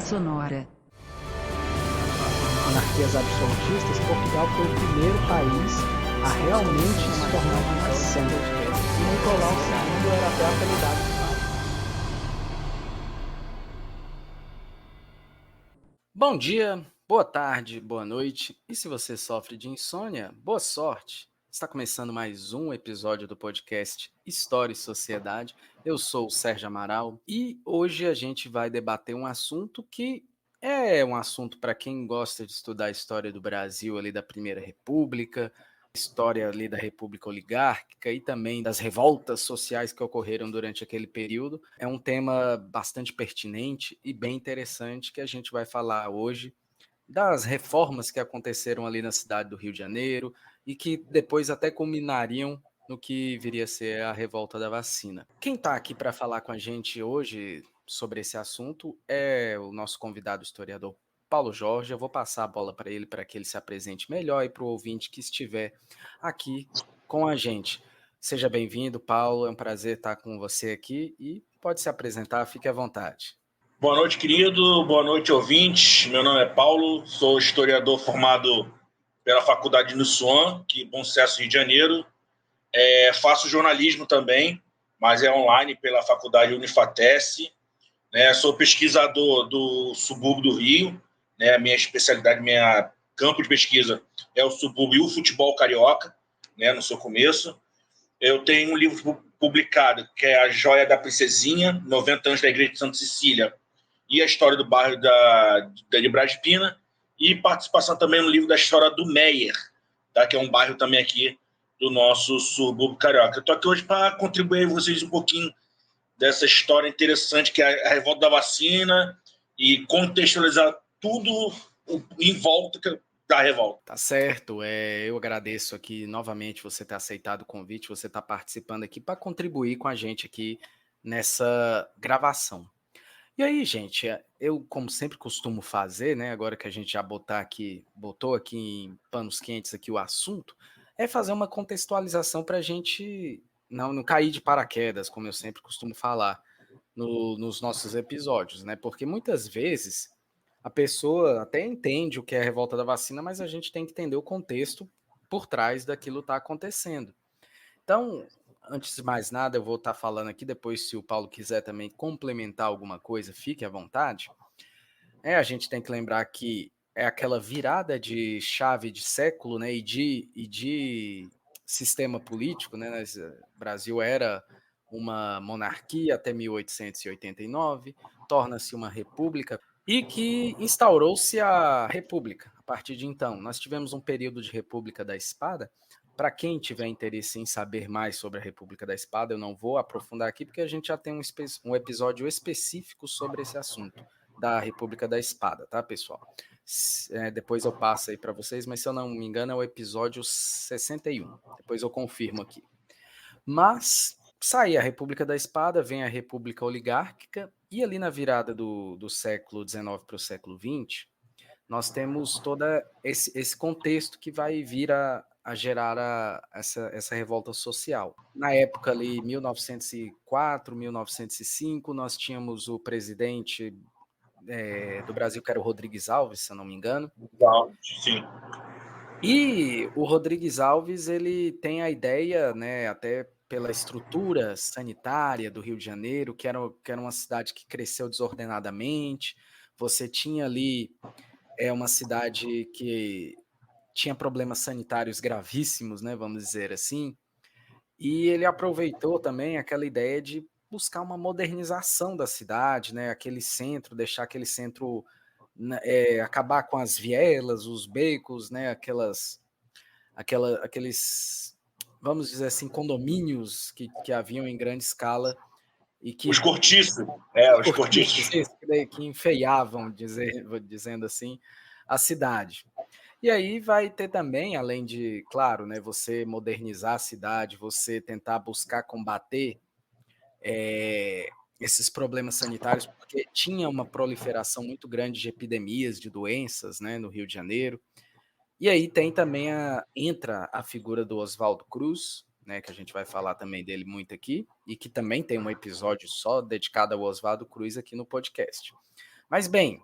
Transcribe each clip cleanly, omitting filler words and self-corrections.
sonora. Monarquias absolutistas, Portugal foi o primeiro país a realmente se tornar uma nação. E Nicolau II era até a autoridade. Bom dia, boa tarde, boa noite. E se você sofre de insônia, boa sorte. Está começando mais um episódio do podcast História e Sociedade. Eu sou o Sérgio Amaral e hoje a gente vai debater um assunto que é um assunto para quem gosta de estudar a história do Brasil ali da Primeira República, história ali da República Oligárquica e também das revoltas sociais que ocorreram durante aquele período. É um tema bastante pertinente e bem interessante que a gente vai falar hoje das reformas que aconteceram ali na cidade do Rio de Janeiro e que depois até culminariam no que viria a ser a revolta da vacina. Quem está aqui para falar com a gente hoje sobre esse assunto é o nosso convidado historiador Paulo Jorge. Eu vou passar a bola para que ele se apresente melhor e para o ouvinte que estiver aqui com a gente. Seja bem-vindo, Paulo. É um prazer estar com você aqui e pode se apresentar, fique à vontade. Boa noite, querido. Boa noite, ouvintes. Meu nome é Paulo, sou historiador formado pela Faculdade Nussuan, aqui em Bom Sucesso, Rio de Janeiro. Faço jornalismo também, mas é online pela Faculdade Unifatesc. Sou pesquisador do subúrbio do Rio. A minha especialidade, minha campo de pesquisa é o subúrbio e o futebol carioca, no seu começo. Eu tenho um livro publicado que é A Joia da Princesinha, 90 anos da Igreja de Santa Cecília, e a história do bairro de Brás de Pina, e participação também no livro da história do Meier, tá? Que é um bairro também aqui do nosso subúrbio carioca. Eu estou aqui hoje para contribuir com vocês um pouquinho dessa história interessante que é a revolta da vacina e contextualizar tudo em volta da revolta. Tá certo, eu agradeço aqui novamente você ter aceitado o convite, você tá participando aqui para contribuir com a gente aqui nessa gravação. E aí, gente, eu, como sempre costumo fazer, né, agora que a gente já botou aqui em panos quentes aqui o assunto, é fazer uma contextualização para a gente não cair de paraquedas, como eu sempre costumo falar nos nossos episódios, né? Porque muitas vezes a pessoa até entende o que é a revolta da vacina, mas a gente tem que entender o contexto por trás daquilo que está acontecendo. Então, antes de mais nada, eu vou estar falando aqui, depois se o Paulo quiser também complementar alguma coisa, fique à vontade. A gente tem que lembrar que é aquela virada de chave de século, né, e de sistema político, né? O Brasil era uma monarquia até 1889, torna-se uma república e que instaurou-se a república. A partir de então, nós tivemos um período de República da Espada. Para quem tiver interesse em saber mais sobre a República da Espada, eu não vou aprofundar aqui, porque a gente já tem um episódio específico sobre esse assunto, da República da Espada, tá, pessoal? Depois eu passo aí para vocês, mas se eu não me engano é o episódio 61. Depois eu confirmo aqui. Mas sai a República da Espada, vem a República Oligárquica, e ali na virada do século XIX para o século XX, nós temos todo esse contexto que vai vir a gerar essa revolta social. Na época ali, 1904, 1905, nós tínhamos o presidente do Brasil, que era o Rodrigues Alves, se eu não me engano. Sim. E o Rodrigues Alves, ele tem a ideia, né, até pela estrutura sanitária do Rio de Janeiro, que era uma cidade que cresceu desordenadamente. Você tinha ali uma cidade que tinha problemas sanitários gravíssimos, né, vamos dizer assim, e ele aproveitou também aquela ideia de buscar uma modernização da cidade, né, aquele centro, deixar aquele centro, acabar com as vielas, os becos, né, aqueles, vamos dizer assim, condomínios que haviam em grande escala e que Os cortiços. Os cortiços. que enfeiavam, dizendo assim, a cidade. E aí vai ter também, além de, claro, né, você modernizar a cidade, você tentar buscar combater esses problemas sanitários, porque tinha uma proliferação muito grande de epidemias, de doenças, né, no Rio de Janeiro. E aí tem também entra a figura do Oswaldo Cruz, né, que a gente vai falar também dele muito aqui, e que também tem um episódio só dedicado ao Oswaldo Cruz aqui no podcast. Mas bem,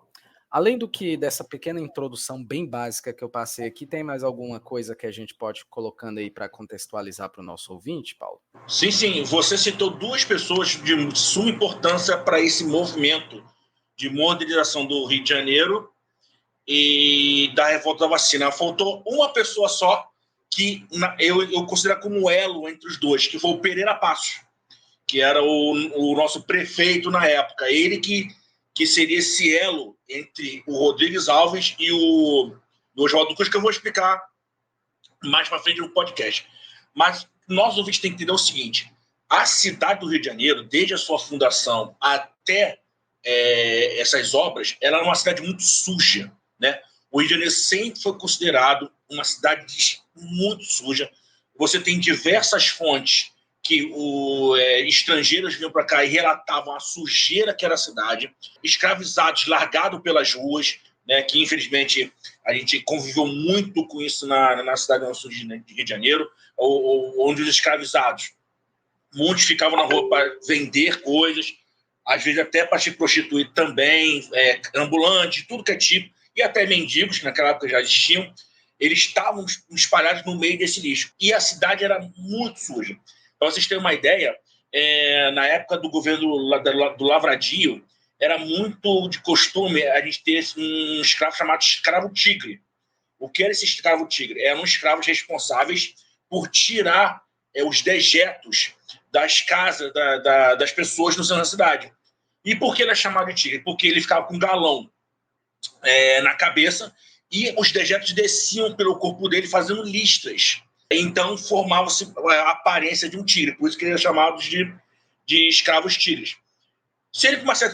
Além do que dessa pequena introdução bem básica que eu passei aqui, tem mais alguma coisa que a gente pode ir colocando aí para contextualizar para o nosso ouvinte, Paulo? Sim, sim. Você citou duas pessoas de suma importância para esse movimento de modernização do Rio de Janeiro e da revolta da vacina. Faltou uma pessoa só que eu considero como elo entre os dois, que foi o Pereira Passos, que era o nosso prefeito na época. Ele que seria esse elo entre o Rodrigues Alves e o Oswaldo Cruz, que eu vou explicar mais para frente no podcast. Mas nós ouvintes temos que entender o seguinte: a cidade do Rio de Janeiro, desde a sua fundação até essas obras, ela era uma cidade muito suja, né? O Rio de Janeiro sempre foi considerado uma cidade muito suja. Você tem diversas fontes que estrangeiros vinham para cá e relatavam a sujeira que era a cidade, escravizados, largados pelas ruas, né, que infelizmente a gente conviveu muito com isso na cidade do sul de Rio de Janeiro, onde os escravizados, muitos ficavam na rua para vender coisas, às vezes até para se prostituir também, ambulante, tudo que é tipo, e até mendigos, que naquela época já existiam, eles estavam espalhados no meio desse lixo. E a cidade era muito suja. Para vocês terem uma ideia, na época do governo do Lavradio, era muito de costume a gente ter um escravo chamado escravo-tigre. O que era esse escravo-tigre? Eram escravos responsáveis por tirar os dejetos das casas das pessoas no centro da cidade. E por que ele é chamado de tigre? Porque ele ficava com um galão na cabeça e os dejetos desciam pelo corpo dele fazendo listras. Então formava-se a aparência de um tigre, por isso que ele é chamado de escravos tigres.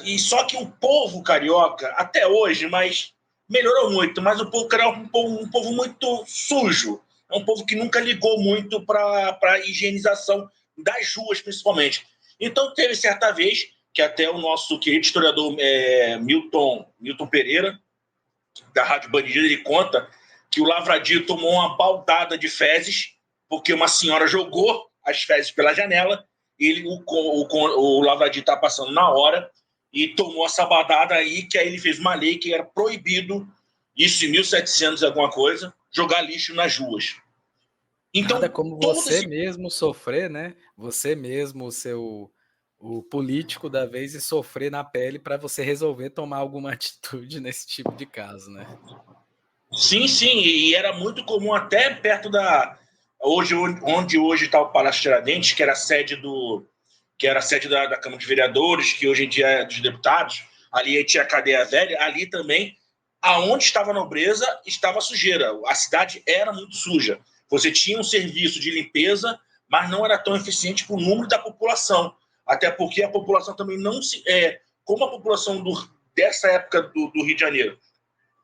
E só que o povo carioca, até hoje, mas melhorou muito, mas o povo carioca é um povo muito sujo. É um povo que nunca ligou muito para a higienização das ruas, principalmente. Então teve certa vez que até o nosso querido historiador Milton Pereira, da Rádio Bandidida, ele conta que o Lavradio tomou uma baldada de fezes, porque uma senhora jogou as fezes pela janela, e o Lavradio estava passando na hora, e tomou essa baldada aí, que aí ele fez uma lei que era proibido, isso em 1700 alguma coisa, jogar lixo nas ruas. Então, nada como você mesmo sofrer, né? Você mesmo, o político da vez, e sofrer na pele para você resolver tomar alguma atitude nesse tipo de caso, né? Sim, sim, e era muito comum até perto onde hoje está o Palácio Tiradentes, que era a sede da Câmara de Vereadores, que hoje em dia é dos deputados. Ali tinha a cadeia velha, ali também, aonde estava a nobreza, estava a sujeira. A cidade era muito suja. Você tinha um serviço de limpeza, mas não era tão eficiente para o número da população. Até porque a população também não se... como a população dessa época do Rio de Janeiro,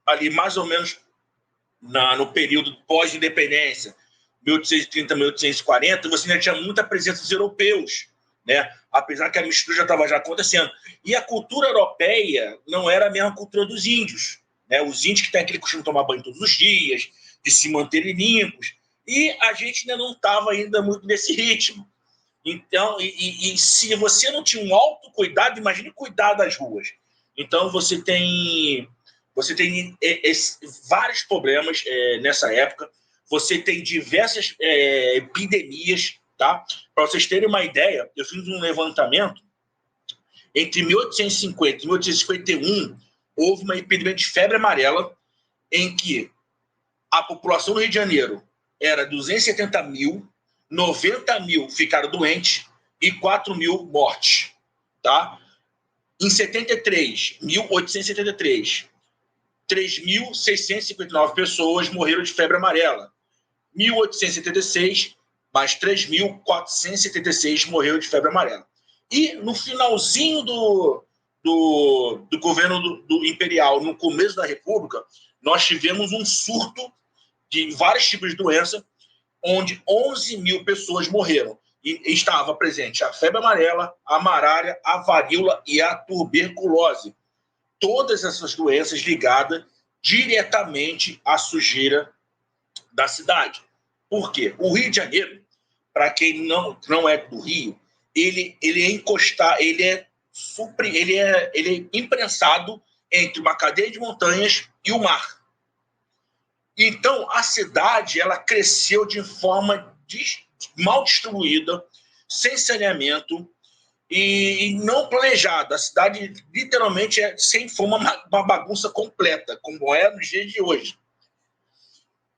ali mais ou menos no período pós-independência, 1830, 1840, você ainda tinha muita presença dos europeus, né? Apesar que a mistura já estava acontecendo. E a cultura europeia não era a mesma cultura dos índios, né? Os índios que têm aquele costume de tomar banho todos os dias, de se manterem limpos, e a gente ainda não estava ainda muito nesse ritmo. Então, e se você não tinha um autocuidado, imagine cuidar das ruas. Então, você tem vários problemas nessa época. Você tem diversas epidemias, tá? Para vocês terem uma ideia, eu fiz um levantamento. Entre 1850 e 1851, houve uma epidemia de febre amarela, em que a população do Rio de Janeiro era 270 mil, 90 mil ficaram doentes e 4 mil mortes, tá? Em 1873, 3.659 pessoas morreram de febre amarela. 1876, mais 3.476 morreram de febre amarela. E no finalzinho do governo do imperial, no começo da República, nós tivemos um surto de vários tipos de doença, onde 11 mil pessoas morreram. E estava presente a febre amarela, a malária, a varíola e a tuberculose. Todas essas doenças ligadas diretamente à sujeira da cidade. Por quê? O Rio de Janeiro, para quem não é do Rio, ele é imprensado entre uma cadeia de montanhas e o mar. Então, a cidade ela cresceu de forma mal distribuída, sem saneamento e não planejada. A cidade, literalmente, foi uma bagunça completa, como é nos dias de hoje.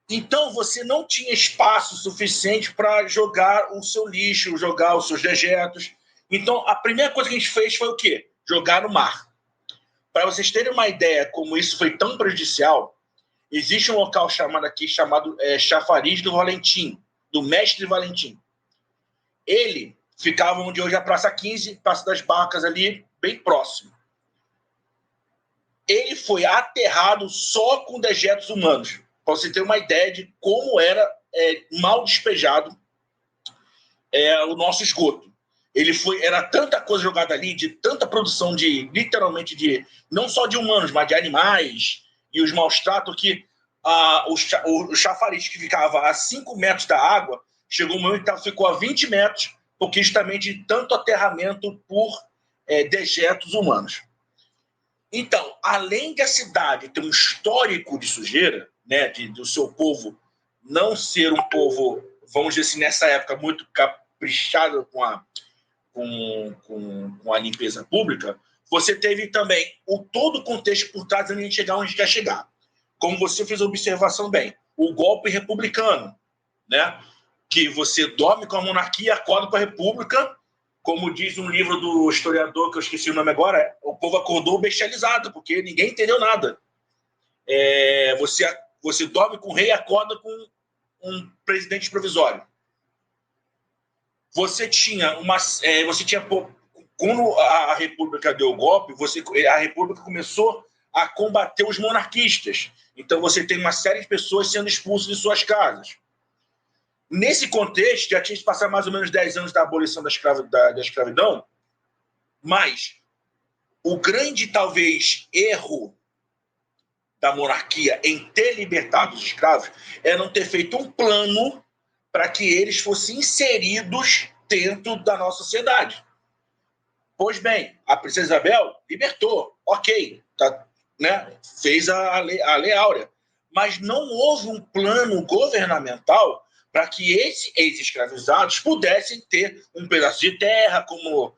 Então, você não tinha espaço suficiente para jogar o seu lixo, jogar os seus dejetos. Então, a primeira coisa que a gente fez foi o quê? Jogar no mar. Para vocês terem uma ideia como isso foi tão prejudicial, existe um local chamado Chafariz do Valentim, do Mestre Valentim. Ele ficava onde hoje é a Praça 15, Praça das Barcas, ali, bem próximo. Ele foi aterrado só com dejetos humanos, para você ter uma ideia de como era mal despejado o nosso esgoto. Era tanta coisa jogada ali, de tanta produção literalmente não só de humanos, mas de animais e os maus tratos, que o chafariz que ficava a 5 metros da água, chegou um momento que ficou a 20 metros, porque justamente de tanto aterramento por dejetos humanos. Então, além da cidade ter um histórico de sujeira, né, do seu povo não ser um povo, vamos dizer assim, nessa época, muito caprichado com a limpeza pública, você teve também todo o contexto por trás de onde a gente chegar onde quer chegar. Como você fez a observação bem, o golpe republicano, né, que você dorme com a monarquia e acorda com a república, como diz um livro do historiador, que eu esqueci o nome agora, o povo acordou bestializado, porque ninguém entendeu nada. Você dorme com o rei e acorda com um presidente provisório. Você tinha quando a República deu o golpe, a República começou a combater os monarquistas. Então você tem uma série de pessoas sendo expulsas de suas casas. Nesse contexto, já tinha que passar mais ou menos 10 anos da abolição da escravidão, mas o grande, talvez, erro da monarquia em ter libertado os escravos é não ter feito um plano para que eles fossem inseridos dentro da nossa sociedade. Pois bem, a princesa Isabel libertou, ok, né, fez a Lei Áurea, mas não houve um plano governamental para que esses ex-escravizados pudessem ter um pedaço de terra como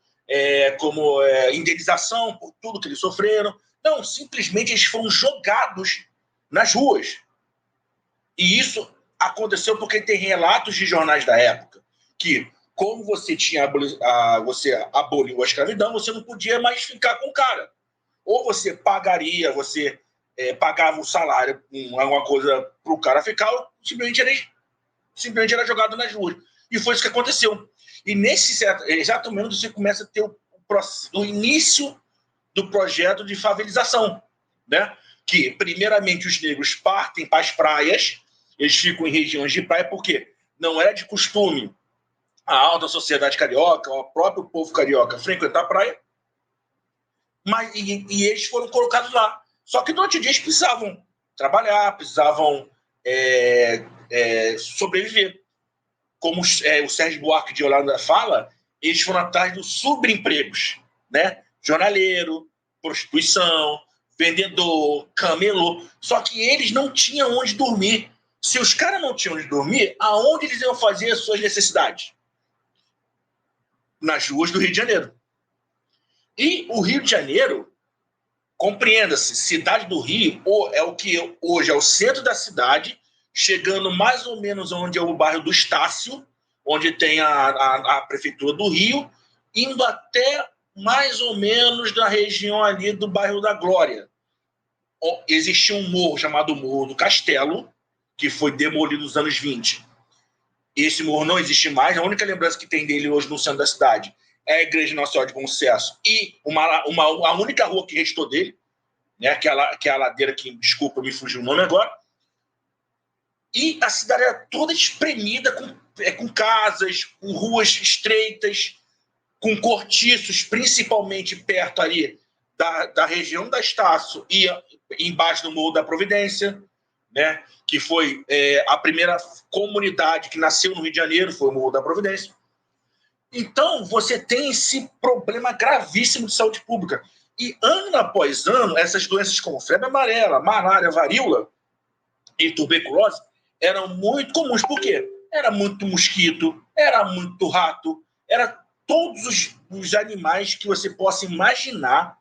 indenização por tudo que eles sofreram. Não, simplesmente eles foram jogados nas ruas. E isso aconteceu porque tem relatos de jornais da época que, como você aboliu a escravidão, você não podia mais ficar com o cara. Ou você pagaria, pagava o salário, alguma coisa para o cara ficar, ou simplesmente era jogado nas ruas. E foi isso que aconteceu. E nesse exato momento você começa a ter o início do projeto de favelização, né? Que, primeiramente, os negros partem para as praias, eles ficam em regiões de praia, porque não era de costume a alta sociedade carioca, o próprio povo carioca, frequentar a praia, e eles foram colocados lá. Só que durante o dia eles precisavam trabalhar, precisavam sobreviver. Como o Sérgio Buarque de Holanda fala, eles foram atrás dos subempregos, né? Jornaleiro, prostituição, vendedor, camelô. Só que eles não tinham onde dormir. Se os caras não tinham onde dormir, aonde eles iam fazer as suas necessidades? Nas ruas do Rio de Janeiro. E o Rio de Janeiro, compreenda-se, cidade do Rio é o que hoje é o centro da cidade, chegando mais ou menos onde é o bairro do Estácio, onde tem a prefeitura do Rio, indo até mais ou menos da região ali do bairro da Glória. Existia um morro chamado Morro do Castelo, que foi demolido nos anos 20. Esse morro não existe mais, a única lembrança que tem dele hoje no centro da cidade é a Igreja Nossa Senhora de Bom Sucesso e a única rua que restou dele, né, que é a ladeira que, desculpa, me fugiu o nome agora. E a cidade era toda espremida com casas, com ruas estreitas, com cortiços, principalmente perto ali da região da Estácio e embaixo do Morro da Providência, né, que foi a primeira comunidade que nasceu no Rio de Janeiro, foi o Morro da Providência. Então, você tem esse problema gravíssimo de saúde pública. E ano após ano, essas doenças como febre amarela, malária, varíola e tuberculose eram muito comuns. Por quê? Era muito mosquito, era muito rato, era todos os animais que você possa imaginar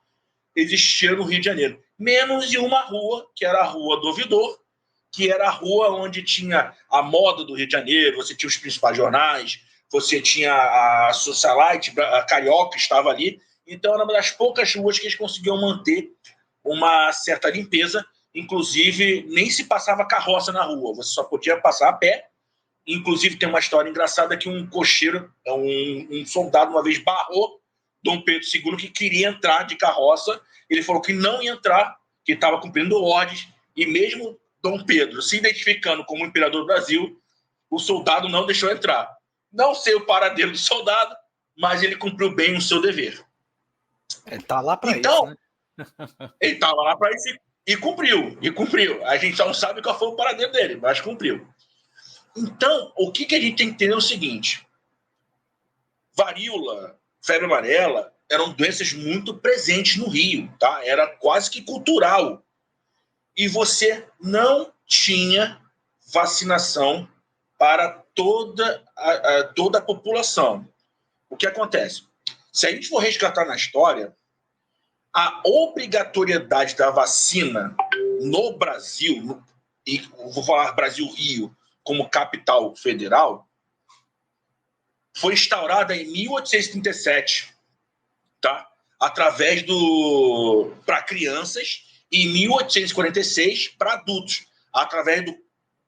existiam no Rio de Janeiro. Menos em uma rua, que era a Rua do Ouvidor, que era a rua onde tinha a moda do Rio de Janeiro, você tinha os principais jornais, você tinha a Socialite, a Carioca estava ali. Então, era uma das poucas ruas que eles conseguiam manter uma certa limpeza. Inclusive, nem se passava carroça na rua, você só podia passar a pé. Inclusive, tem uma história engraçada que um cocheiro, um soldado, uma vez barrou Dom Pedro II, que queria entrar de carroça. Ele falou que não ia entrar, que estava cumprindo ordens, e mesmo Dom Pedro se identificando como imperador do Brasil, o soldado não deixou entrar. Não sei o paradeiro do soldado, mas ele cumpriu bem o seu dever. Ele tá lá para então, isso, né? Ele estava lá para isso e cumpriu. A gente só não sabe qual foi o paradeiro dele, mas cumpriu. Então, o que a gente tem que entender é o seguinte: varíola, febre amarela eram doenças muito presentes no Rio, tá? Era quase que cultural. E você não tinha vacinação para toda a população. O que acontece? Se a gente for resgatar na história, a obrigatoriedade da vacina no Brasil, e vou falar Brasil-Rio como capital federal, foi instaurada em 1837, tá? Através para crianças, e em 1846 para adultos, através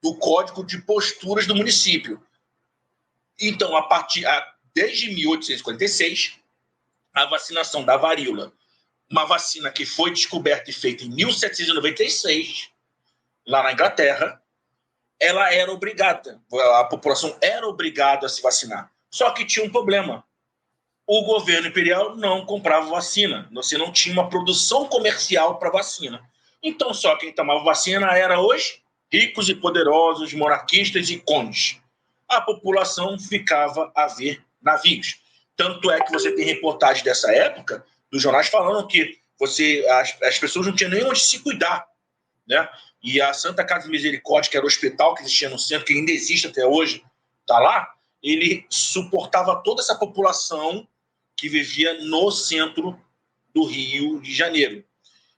do Código de Posturas do município. Então, desde 1846, a vacinação da varíola, uma vacina que foi descoberta e feita em 1796, lá na Inglaterra, ela era obrigada, a população era obrigada a se vacinar. Só que tinha um problema. O governo imperial não comprava vacina. Você não tinha uma produção comercial para vacina. Então, só quem tomava vacina era os ricos e poderosos, monarquistas e condes. A população ficava a ver navios. Tanto é que você tem reportagens dessa época, dos jornais falando que as pessoas não tinham nem onde se cuidar, né? E a Santa Casa de Misericórdia, que era o hospital que existia no centro, que ainda existe até hoje, está lá, ele suportava toda essa população que vivia no centro do Rio de Janeiro.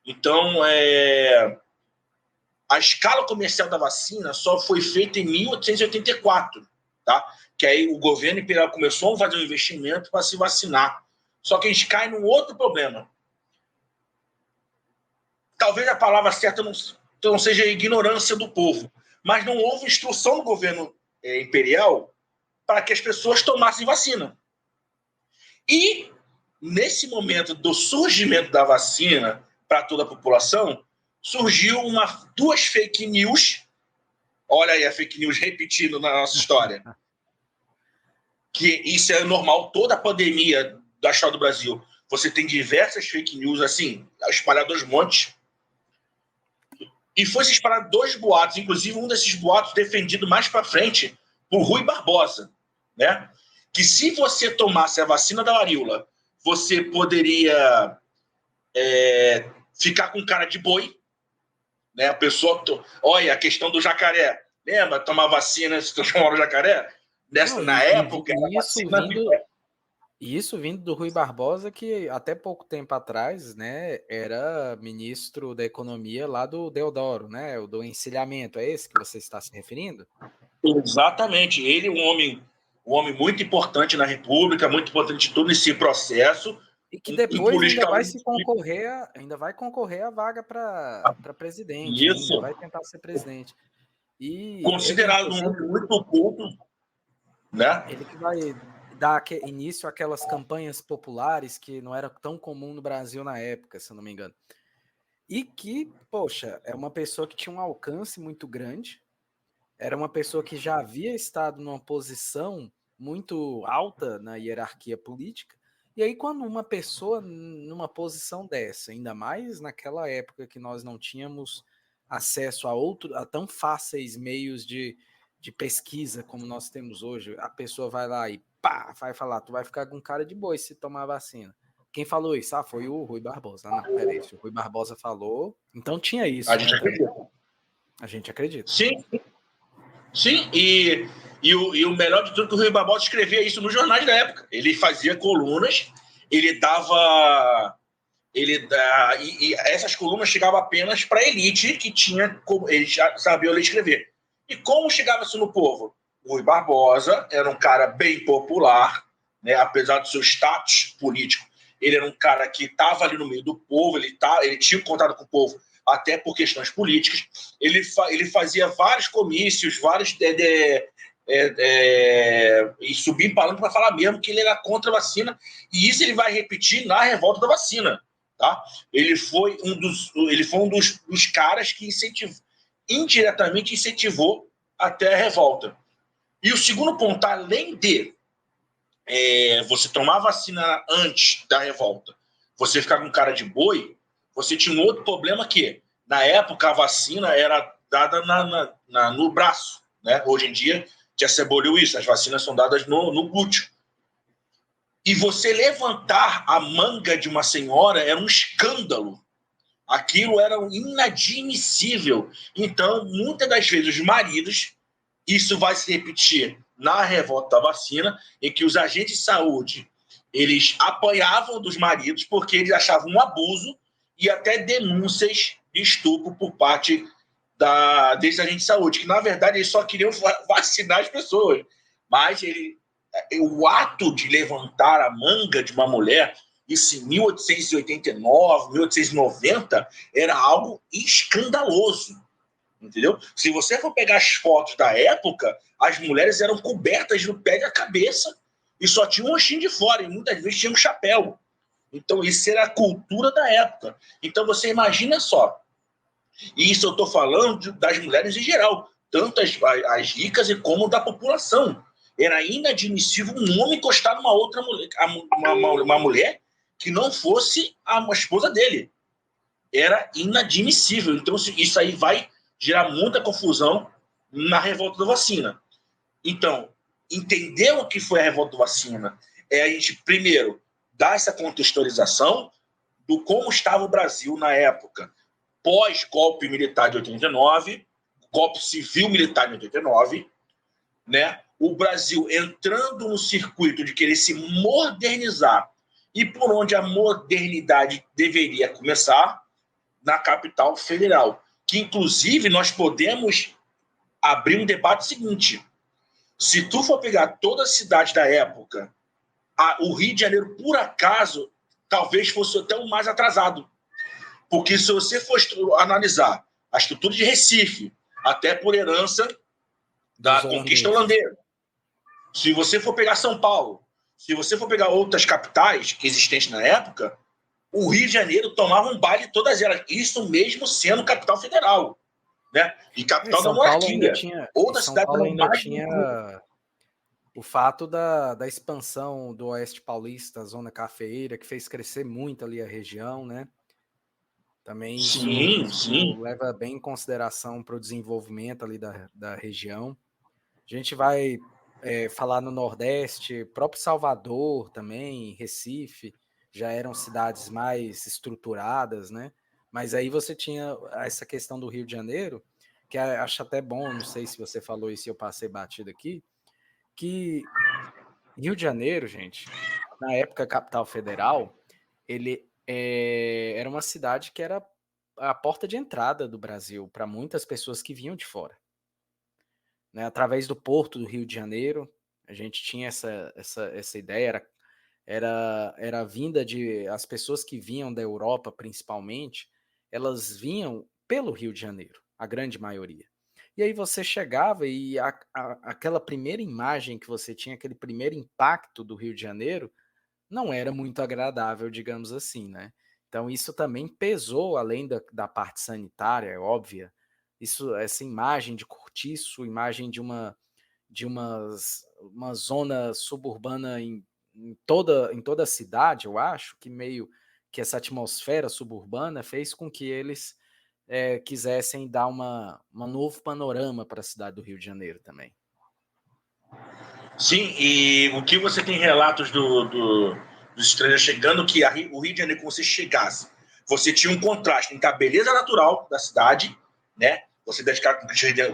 Então, a escala comercial da vacina só foi feita em 1884, tá? Que aí o governo imperial começou a fazer um investimento para se vacinar. Só que a gente cai num outro problema. Talvez a palavra certa não seja a ignorância do povo, mas não houve instrução do governo imperial para que as pessoas tomassem vacina. E, nesse momento do surgimento da vacina para toda a população, surgiu duas fake news. Olha aí a fake news repetindo na nossa história. Que isso é normal, toda a pandemia da história do Brasil. Você tem diversas fake news, assim, espalhadas aos montes. E foi se espalhar dois boatos, inclusive um desses boatos defendido mais para frente por Rui Barbosa, né? Que se você tomasse a vacina da varíola, você poderia ficar com cara de boi, né? A pessoa, olha, a questão do jacaré, lembra? Tomar vacina se transformar no jacaré? Na época, Isso vindo do Rui Barbosa, que até pouco tempo atrás, né, era ministro da Economia lá do Deodoro, né? O do encilhamento, é esse que você está se referindo? Exatamente. Ele, um homem muito importante na República, muito importante em todo esse processo. E que depois ainda vai concorrer a vaga para presidente, Isso. ainda vai tentar ser presidente. E considerado um homem muito culto, né? Ele que vai dar início àquelas campanhas populares que não era tão comum no Brasil na época, se eu não me engano. E que, poxa, é uma pessoa que tinha um alcance muito grande, era uma pessoa que já havia estado numa posição muito alta na hierarquia política. E aí, quando uma pessoa numa posição dessa, ainda mais naquela época que nós não tínhamos acesso a tão fáceis meios de pesquisa como nós temos hoje, a pessoa vai lá e pá, vai falar, tu vai ficar com cara de boi se tomar vacina. Quem falou isso? Ah, foi o Rui Barbosa. Ah, não, peraí. Se o Rui Barbosa falou, então tinha isso. A gente acredita. A gente acredita. Sim, sim. E o melhor de tudo é que o Rui Barbosa escrevia isso nos jornais da época. Ele fazia colunas, ele dava... e essas colunas chegavam apenas para a elite que tinha... Ele já sabia ler e escrever. E como chegava isso no povo? O Rui Barbosa era um cara bem popular, né? Apesar do seu status político, ele era um cara que estava ali no meio do povo, ele tinha contato com o povo até por questões políticas. Ele fazia vários comícios, vários e subia em palanque para falar mesmo que ele era contra a vacina, e isso ele vai repetir na revolta da vacina, tá? Ele foi um dos caras que indiretamente incentivou até a revolta. E o segundo ponto, além de você tomar a vacina antes da revolta, você ficar com cara de boi, você tinha um outro problema que, na época, a vacina era dada no braço, né? Hoje em dia, já se aboliu isso, as vacinas são dadas no glúteo. E você levantar a manga de uma senhora era um escândalo. Aquilo era inadmissível. Então, muitas das vezes, os maridos, isso vai se repetir na revolta da vacina, em que os agentes de saúde eles apanhavam dos maridos porque eles achavam um abuso e até denúncias de estupro por parte desses agentes de saúde, que na verdade eles só queriam vacinar as pessoas. Mas o ato de levantar a manga de uma mulher, isso em 1889, 1890, era algo escandaloso. Entendeu? Se você for pegar as fotos da época, as mulheres eram cobertas no pé e da cabeça e só tinha um rostinho de fora, e muitas vezes tinha um chapéu. Então, isso era a cultura da época. Então, você imagina só. E isso eu estou falando das mulheres em geral, tanto as ricas como da população. Era inadmissível um homem encostar numa outra mulher, uma mulher que não fosse a esposa dele. Era inadmissível. Então, isso aí vai gerar muita confusão na revolta da vacina. Então, entender o que foi a revolta da vacina é a gente, primeiro, dar essa contextualização do como estava o Brasil na época, pós-golpe militar de 89, golpe civil-militar de 89, né? O Brasil entrando no circuito de querer se modernizar e por onde a modernidade deveria começar, na capital federal. Que, inclusive, nós podemos abrir um debate seguinte. Se tu for pegar toda a cidade da época, o Rio de Janeiro, por acaso, talvez fosse até o mais atrasado. Porque se você for analisar a estrutura de Recife, até por herança da conquista holandesa, se você for pegar São Paulo, se você for pegar outras capitais existentes na época, o Rio de Janeiro tomava um baile todas elas, isso mesmo sendo capital federal, né? E capital da monarquia. Outra cidade ainda tinha o fato da expansão do Oeste Paulista, a zona cafeeira, que fez crescer muito ali a região, né? Também isso leva bem em consideração para o desenvolvimento ali da região. A gente vai falar no Nordeste, próprio Salvador também, Recife, já eram cidades mais estruturadas, né? Mas aí você tinha essa questão do Rio de Janeiro, que acho até bom, não sei se você falou isso e eu passei batido aqui, que Rio de Janeiro, gente, na época capital federal, ele era uma cidade que era a porta de entrada do Brasil para muitas pessoas que vinham de fora. Né? Através do porto do Rio de Janeiro, a gente tinha essa ideia, era a vinda de... As pessoas que vinham da Europa, principalmente, elas vinham pelo Rio de Janeiro, a grande maioria. E aí você chegava e aquela primeira imagem que você tinha, aquele primeiro impacto do Rio de Janeiro, não era muito agradável, digamos assim, né? Então isso também pesou, além da parte sanitária, é óbvia, essa imagem de cortiço, imagem de uma zona suburbana em toda a cidade, eu acho, que meio que essa atmosfera suburbana fez com que eles quisessem dar um novo panorama para a cidade do Rio de Janeiro também. Sim, e o que você tem relatos dos estrangeiros chegando, que o Rio de Janeiro, como você chegasse, você tinha um contraste entre a beleza natural da cidade, né? Você dedicar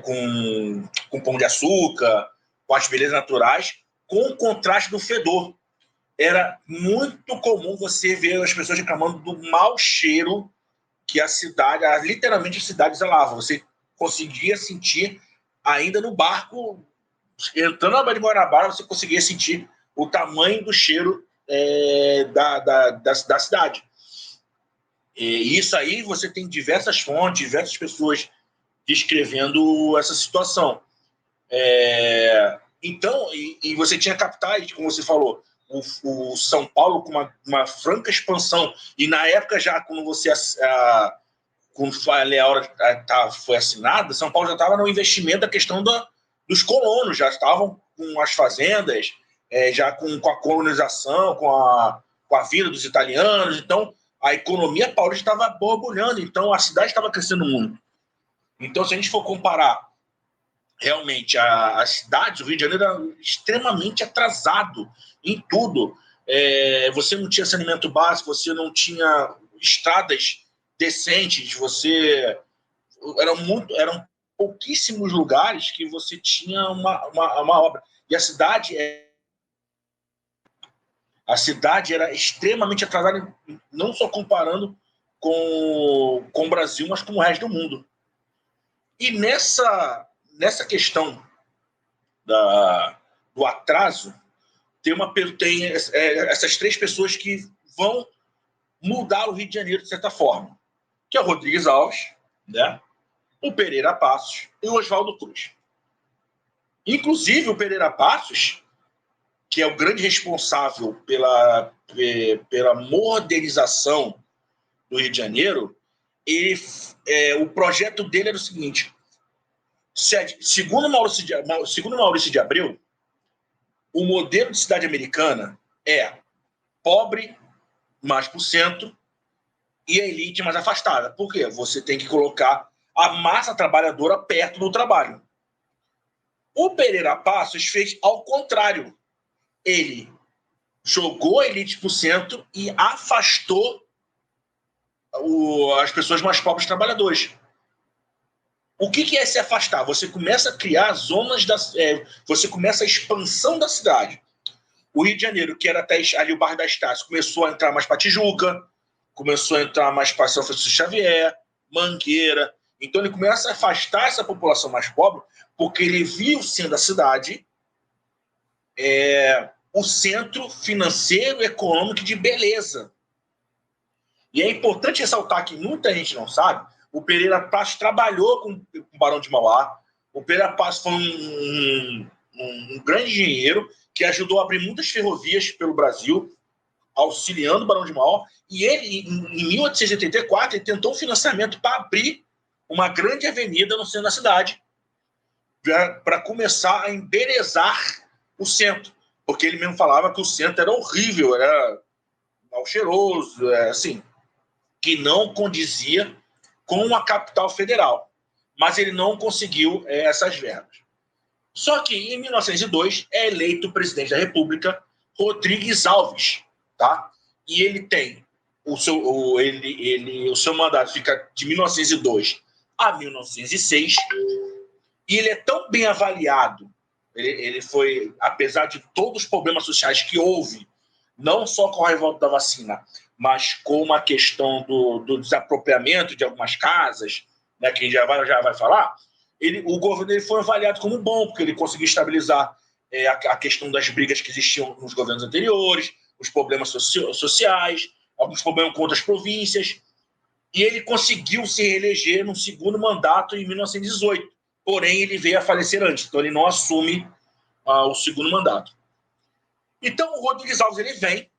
com pão de açúcar, com as belezas naturais, com o contraste do fedor. Era muito comum você ver as pessoas reclamando do mau cheiro que a cidade, literalmente a cidade exalava. Você conseguia sentir, ainda no barco, entrando na Baía de Guanabara, você conseguia sentir o tamanho do cheiro da cidade. E isso aí você tem diversas fontes, diversas pessoas descrevendo essa situação. Então, e você tinha capitais, como você falou, o São Paulo com uma franca expansão, e na época já, quando a Lei Áurea foi assinada, São Paulo já estava no investimento da questão dos colonos, já estavam com as fazendas, já com a colonização, com a vinda dos italianos. Então, a economia paulista estava borbulhando, então a cidade estava crescendo muito. Então, se a gente for comparar realmente as cidades, o Rio de Janeiro era extremamente atrasado em tudo. Você não tinha saneamento básico, você não tinha estradas decentes, eram pouquíssimos lugares que você tinha uma obra. E a cidade era extremamente atrasada, não só comparando com o Brasil, mas com o resto do mundo. E nessa questão do atraso, tem essas três pessoas que vão mudar o Rio de Janeiro de certa forma, que é o Rodrigues Alves, né? O Pereira Passos e o Oswaldo Cruz. Inclusive, o Pereira Passos, que é o grande responsável pela modernização do Rio de Janeiro, o projeto dele era o seguinte: segundo Maurício de Abreu, o modelo de cidade americana é pobre mais pro centro e a elite mais afastada. Por quê? Você tem que colocar a massa trabalhadora perto do trabalho. O Pereira Passos fez ao contrário. Ele jogou a elite pro centro e afastou as pessoas mais pobres trabalhadores. O que é se afastar? Você começa a criar zonas, você começa a expansão da cidade. O Rio de Janeiro, que era até ali o bairro da Estácio, começou a entrar mais para Tijuca, começou a entrar mais para São Francisco Xavier, Mangueira. Então ele começa a afastar essa população mais pobre, porque ele viu, sendo a cidade, o centro financeiro e econômico de beleza. E é importante ressaltar que muita gente não sabe, o Pereira Passos trabalhou com o Barão de Mauá. O Pereira Passos foi um grande engenheiro que ajudou a abrir muitas ferrovias pelo Brasil, auxiliando o Barão de Mauá. E ele, em 1884, ele tentou um financiamento para abrir uma grande avenida no centro da cidade, para começar a embelezar o centro. Porque ele mesmo falava que o centro era horrível, era mal cheiroso, assim, que não condizia com a capital federal. Mas ele não conseguiu essas verbas. Só que, em 1902, é eleito presidente da República Rodrigues Alves, tá? E ele tem o seu mandato fica de 1902 a 1906, e ele é tão bem avaliado, ele foi, apesar de todos os problemas sociais que houve, não só com a revolta da vacina, mas com a questão do desapropriamento de algumas casas, né, que a gente já vai falar, o governo dele foi avaliado como bom, porque ele conseguiu estabilizar a questão das brigas que existiam nos governos anteriores, os problemas sociais, alguns problemas com outras províncias, e ele conseguiu se reeleger no segundo mandato em 1918. Porém, ele veio a falecer antes, então ele não assume o segundo mandato. Então, o Rodrigues Alves ele vem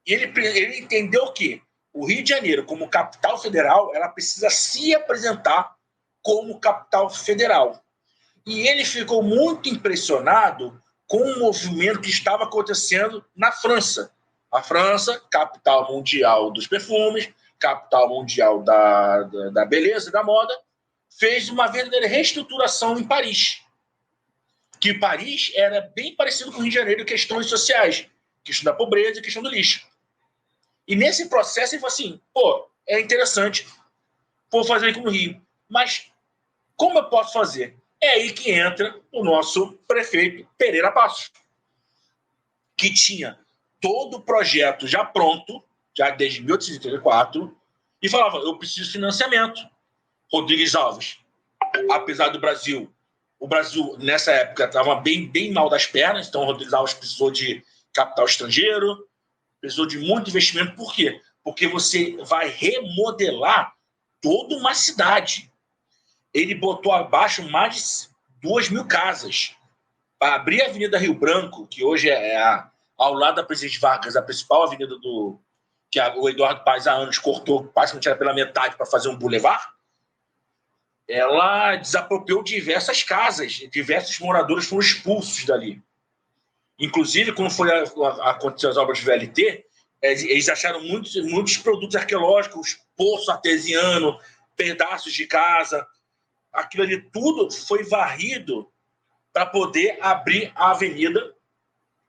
e ele entendeu que o Rio de Janeiro, como capital federal, ela precisa se apresentar como capital federal. E ele ficou muito impressionado com o movimento que estava acontecendo na França. A França, capital mundial dos perfumes, capital mundial da beleza e da moda, fez uma verdadeira reestruturação em Paris. Que Paris era bem parecido com o Rio de Janeiro em questões sociais. questão da pobreza e questão do lixo. E nesse processo ele falou assim, é interessante, vou fazer aqui no Rio. Mas como eu posso fazer? É aí que entra o nosso prefeito Pereira Passos, que tinha todo o projeto já pronto, já desde 1834, e falava, eu preciso de financiamento. Rodrigues Alves, apesar do Brasil, o Brasil nessa época estava bem mal das pernas, então o Rodrigues Alves precisou de capital estrangeiro, precisou de muito investimento. Por quê? Porque você vai remodelar toda uma cidade. Ele botou abaixo mais de 2.000 casas. Para abrir a Avenida Rio Branco, que hoje ao lado da Presidente Vargas, a principal avenida que o Eduardo Paes há anos cortou, praticamente era pela metade para fazer um bulevar, ela desapropriou diversas casas, diversos moradores foram expulsos dali. Inclusive, quando foi acontecer as obras de VLT, eles acharam muitos produtos arqueológicos, poço artesiano, pedaços de casa. Aquilo ali tudo foi varrido para poder abrir a Avenida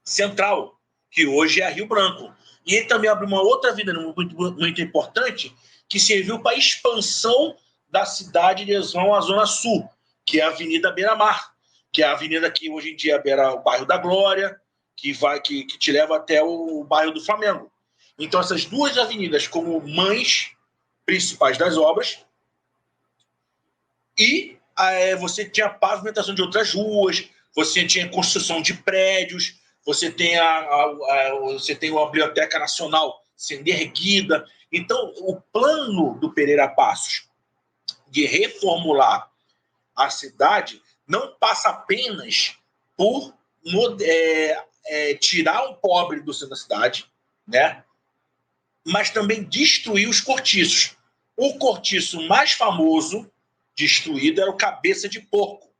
Central, que hoje é a Rio Branco. E ele também abriu uma outra avenida muito importante, que serviu para a expansão da cidade de adesão à Zona Sul, que é a Avenida Beira-Mar, que é a avenida que hoje em dia beira o bairro da Glória, que te leva até o bairro do Flamengo. Então, essas duas avenidas como mães principais das obras, e você tinha a pavimentação de outras ruas, você tinha construção de prédios, você tem você tem a Biblioteca Nacional sendo erguida. Então, o plano do Pereira Passos de reformular a cidade não passa apenas por tirar o pobre do centro da cidade, né? Mas também destruir os cortiços. O cortiço mais famoso destruído era o Cabeça de Porco.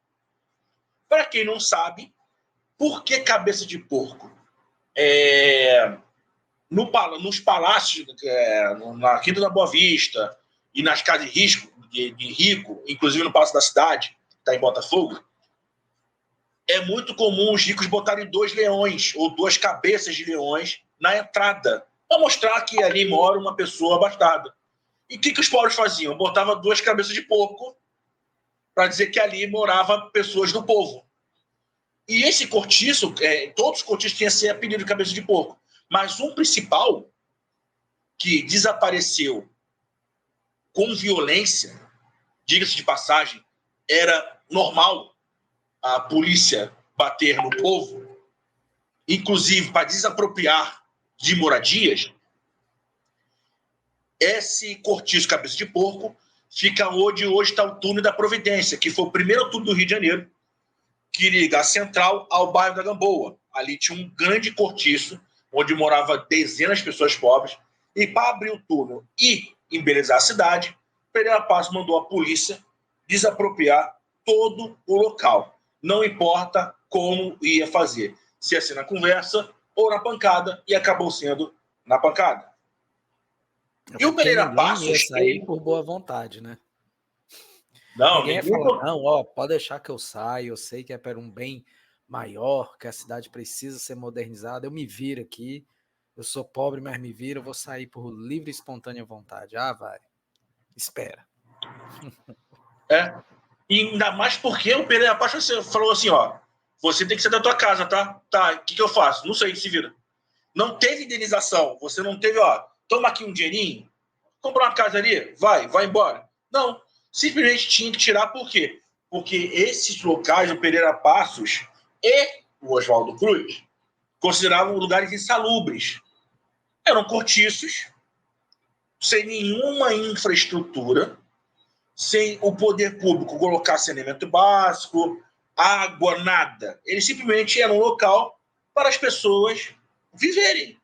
Para quem não sabe, por que Cabeça de Porco? Nos palácios, na Quinta da Boa Vista e nas casas de rico, inclusive no Palácio da Cidade, que está em Botafogo, é muito comum os ricos botarem 2 leões ou 2 cabeças de leões na entrada, para mostrar que ali mora uma pessoa abastada. E o que os pobres faziam? Botavam 2 cabeças de porco para dizer que ali moravam pessoas do povo. E esse cortiço, todos os cortiços tinham esse apelido de cabeça de porco, mas um principal, que desapareceu com violência, diga-se de passagem, era normal a polícia bater no povo, inclusive para desapropriar de moradias. Esse cortiço cabeça de porco fica onde hoje está o túnel da Providência, que foi o primeiro túnel do Rio de Janeiro, que liga a Central ao bairro da Gamboa. Ali tinha um grande cortiço, onde morava dezenas de pessoas pobres, e para abrir o túnel e embelezar a cidade, Pereira Passos mandou a polícia desapropriar todo o local. Não importa como ia fazer, se ia ser na conversa ou na pancada, e acabou sendo na pancada. E o Pereira Passos ia sair por boa vontade, né? Não, ninguém ia falar, não, pode deixar que eu saia, eu sei que é para um bem maior, que a cidade precisa ser modernizada, eu me viro aqui, eu sou pobre, mas me viro, eu vou sair por livre e espontânea vontade. Vai, espera. E ainda mais porque o Pereira Passos falou assim, você tem que sair da tua casa, tá? Tá, o que eu faço? Não sei, se vira. Não teve indenização, você não teve, toma aqui um dinheirinho, compra uma casa ali, vai embora. Não, simplesmente tinha que tirar. Por quê? Porque esses locais, o Pereira Passos e o Oswaldo Cruz, consideravam lugares insalubres. Eram cortiços, sem nenhuma infraestrutura, sem o poder público colocar saneamento básico, água, nada. Eles simplesmente eram um local para as pessoas viverem.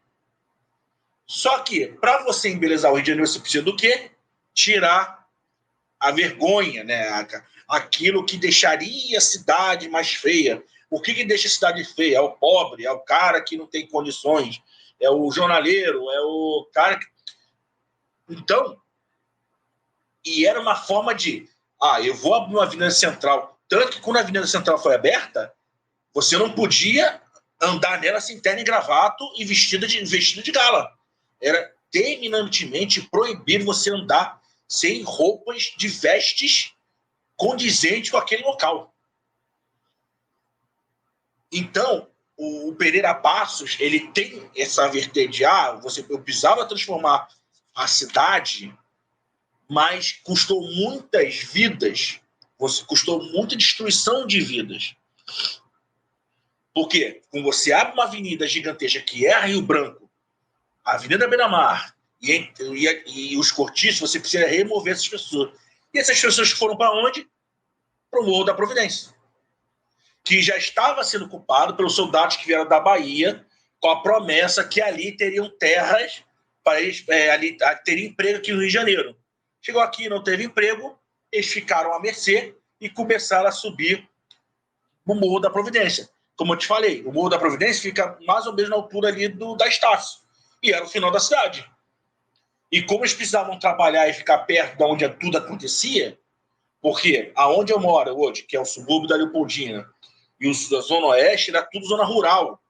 Só que, para você embelezar o Rio de Janeiro, você precisa do quê? Tirar a vergonha, né? Aquilo que deixaria a cidade mais feia. O que deixa a cidade feia? É o pobre, é o cara que não tem condições, é o jornaleiro, é o cara que... Então, e era uma forma de, eu vou abrir uma Avenida Central. Tanto que quando a Avenida Central foi aberta, você não podia andar nela sem terno e gravata e vestido de gala. Era terminantemente proibido você andar sem roupas de vestes condizentes com aquele local. Então, o Pereira Passos, ele tem essa vertente de, eu precisava transformar a cidade, mas custou muitas vidas, custou muita destruição de vidas. Por quê? Quando você abre uma avenida gigantesca que é a Rio Branco, a Avenida Beira-Mar e os cortiços, você precisa remover essas pessoas. E essas pessoas foram para onde? Para o Morro da Providência, que já estava sendo ocupado pelos soldados que vieram da Bahia, com a promessa que ali teriam terras para eles ali teriam emprego aqui no Rio de Janeiro. Chegou aqui, não teve emprego, eles ficaram à mercê e começaram a subir o Morro da Providência. Como eu te falei, o Morro da Providência fica mais ou menos na altura ali da Estácio. E era o final da cidade. E como eles precisavam trabalhar e ficar perto de onde tudo acontecia, porque aonde eu moro hoje, que é o subúrbio da Leopoldina, e a Zona Oeste, era tudo zona rural.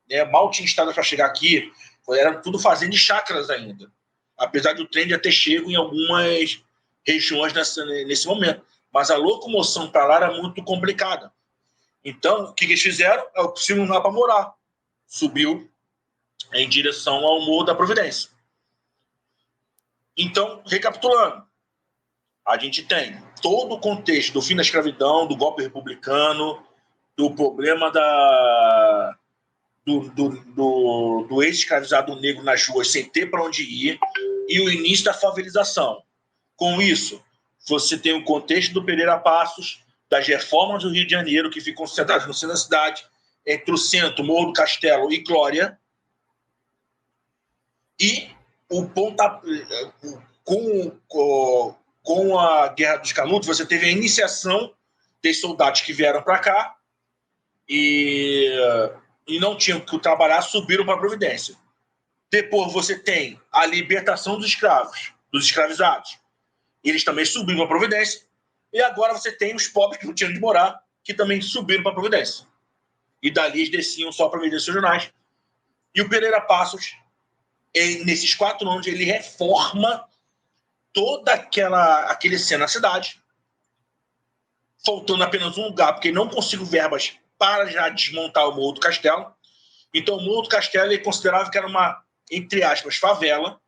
Né? Mal tinha estrada para chegar aqui, era tudo fazenda de chácaras ainda. Apesar do trem já ter chego em algumas regiões nesse momento. Mas a locomoção para lá era muito complicada. Então, o que eles fizeram? É o possível lugar para morar. Subiu em direção ao Morro da Providência. Então, recapitulando, a gente tem todo o contexto do fim da escravidão, do golpe republicano, do problema do ex-escravizado negro nas ruas sem ter para onde ir e o início da favelização. Com isso, você tem o contexto do Pereira Passos, das reformas do Rio de Janeiro, que ficam concentradas no centro da cidade, entre o centro, Morro do Castelo e Glória, e com a Guerra dos Canudos, você teve a iniciação dos soldados que vieram para cá e não tinham que trabalhar, subiram para a Providência. Depois você tem a libertação dos escravos, dos escravizados. Eles também subiram para a Providência. E agora você tem os pobres que não tinham de morar, que também subiram para a Providência. E dali eles desciam só para medidas regionais. E o Pereira Passos, nesses 4 anos, ele reforma toda aquele cena na cidade, faltando apenas um lugar, porque não consigo verbas para já desmontar o Morro do Castelo. Então, o Morro do Castelo ele considerava que era uma, entre aspas, favela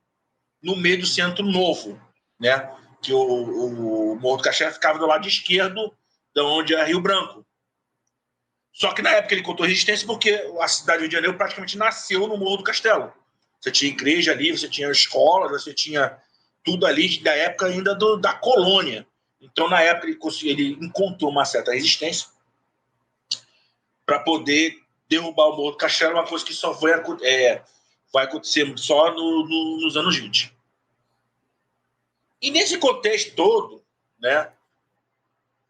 no meio do centro novo, né? Que o Morro do Castelo ficava do lado esquerdo, de onde é Rio Branco. Só que na época ele contou resistência porque a cidade do Rio de Janeiro praticamente nasceu no Morro do Castelo. Você tinha igreja ali, você tinha escolas, você tinha tudo ali da época ainda da colônia. Então, na época, ele encontrou uma certa resistência para poder derrubar o Morro do Castelo, uma coisa que só vai acontecer só nos anos 20. E nesse contexto todo, né,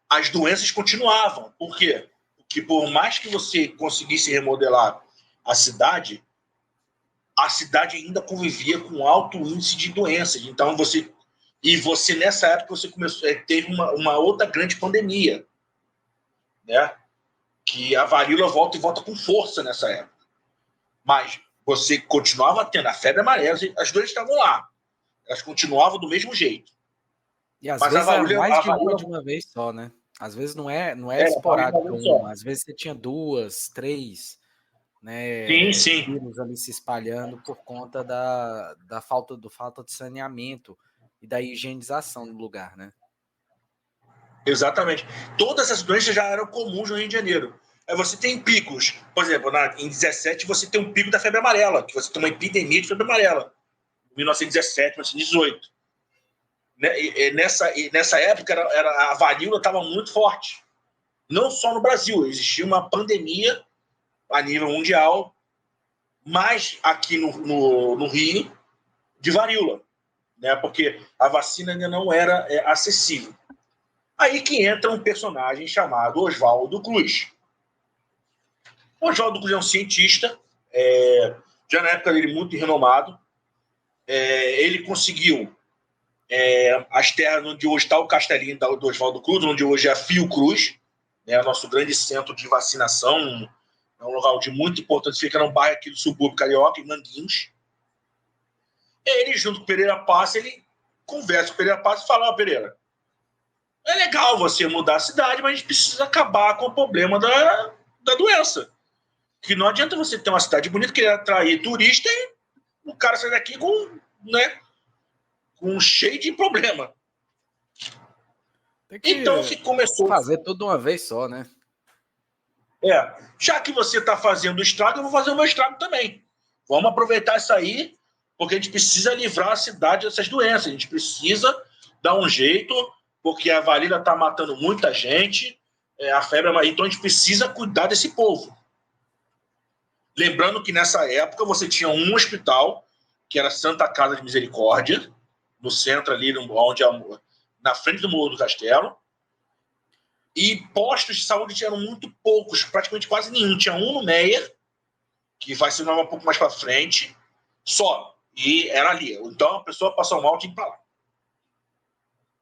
as doenças continuavam. Por quê? Porque por mais que você conseguisse remodelar a cidade ainda convivia com alto índice de doenças. Então, você nessa época, você teve uma outra grande pandemia, né? Que a varíola volta com força nessa época. Mas você continuava tendo a febre amarela, as duas estavam lá. Elas continuavam do mesmo jeito. E às vezes era mais de uma de uma vez só, né? Às vezes não é esporádico uma. Às vezes você tinha 2, 3, né? Sim. Vírus ali se espalhando por conta da falta de saneamento e da higienização do lugar, né? Exatamente. Todas essas doenças já eram comuns no Rio de Janeiro. Aí você tem picos. Por exemplo, em 17 você tem um pico da febre amarela, que você tem uma epidemia de febre amarela. Em 1917, 1918. Nessa época, a varíola estava muito forte. Não só no Brasil. Existia uma pandemia a nível mundial, mas aqui no Rio, de varíola. Né? Porque a vacina ainda não era acessível. Aí que entra um personagem chamado Oswaldo Cruz. O Oswaldo Cruz é um cientista, já na época dele muito renomado. Ele conseguiu as terras onde hoje está o castelinho do Oswaldo Cruz, onde hoje é a Fiocruz, né, nosso grande centro de vacinação, é um local de muita importância, fica num bairro aqui do subúrbio carioca, em Manguinhos. Ele, junto com o Pereira Passa, ele conversa com o Pereira Passa e fala: ó, Pereira, é legal você mudar a cidade, mas a gente precisa acabar com o problema da doença. Que não adianta você ter uma cidade bonita, querer atrair turista e o cara sai daqui com cheio de problema. Tem que então se começou fazer tudo de uma vez só, né? Já que você está fazendo o estrago, eu vou fazer o meu estrago também. Vamos aproveitar isso aí, porque a gente precisa livrar a cidade dessas doenças. A gente precisa dar um jeito, porque a varíola está matando muita gente, a febre amarela. Então a gente precisa cuidar desse povo. Lembrando que nessa época você tinha um hospital, que era Santa Casa de Misericórdia, no centro ali, na frente do Morro do Castelo. E postos de saúde tinham muito poucos, praticamente quase nenhum. Tinha um no Meier, que vai se renovar um pouco mais para frente, só. E era ali. Então a pessoa passou mal, tinha que ir para lá.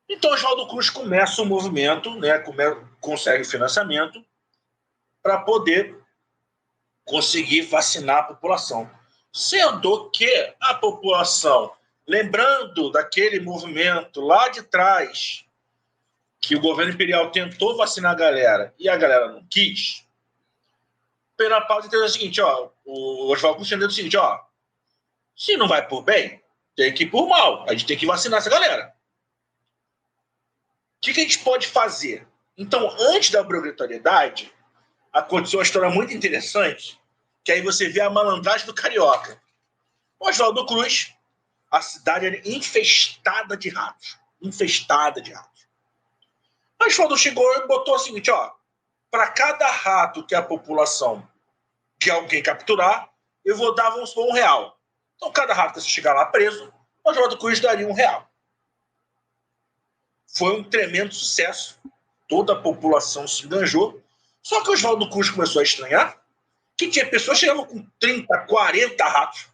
Então Oswaldo Cruz começa o movimento, né, consegue financiamento para poder conseguir vacinar a população. Sendo que a população, lembrando daquele movimento lá de trás, que o governo imperial tentou vacinar a galera e a galera não quis, o Pereira Passa entendeu o seguinte, o Oswaldo Cruz entendeu o seguinte, se não vai por bem, tem que ir por mal. A gente tem que vacinar essa galera. O que a gente pode fazer? Então, antes da obrigatoriedade, aconteceu uma história muito interessante, que aí você vê a malandragem do carioca. O Oswaldo Cruz, a cidade era infestada de ratos. Infestada de ratos. O Oswaldo chegou e botou o seguinte, para cada rato que a população, que alguém capturar, eu vou dar, vamos supor, R$1. Então, cada rato que você chegar lá preso, o Oswaldo Cruz daria R$1. Foi um tremendo sucesso. Toda a população se enganjou. Só que o Oswaldo Cruz começou a estranhar que tinha pessoas que chegavam com 30, 40 ratos.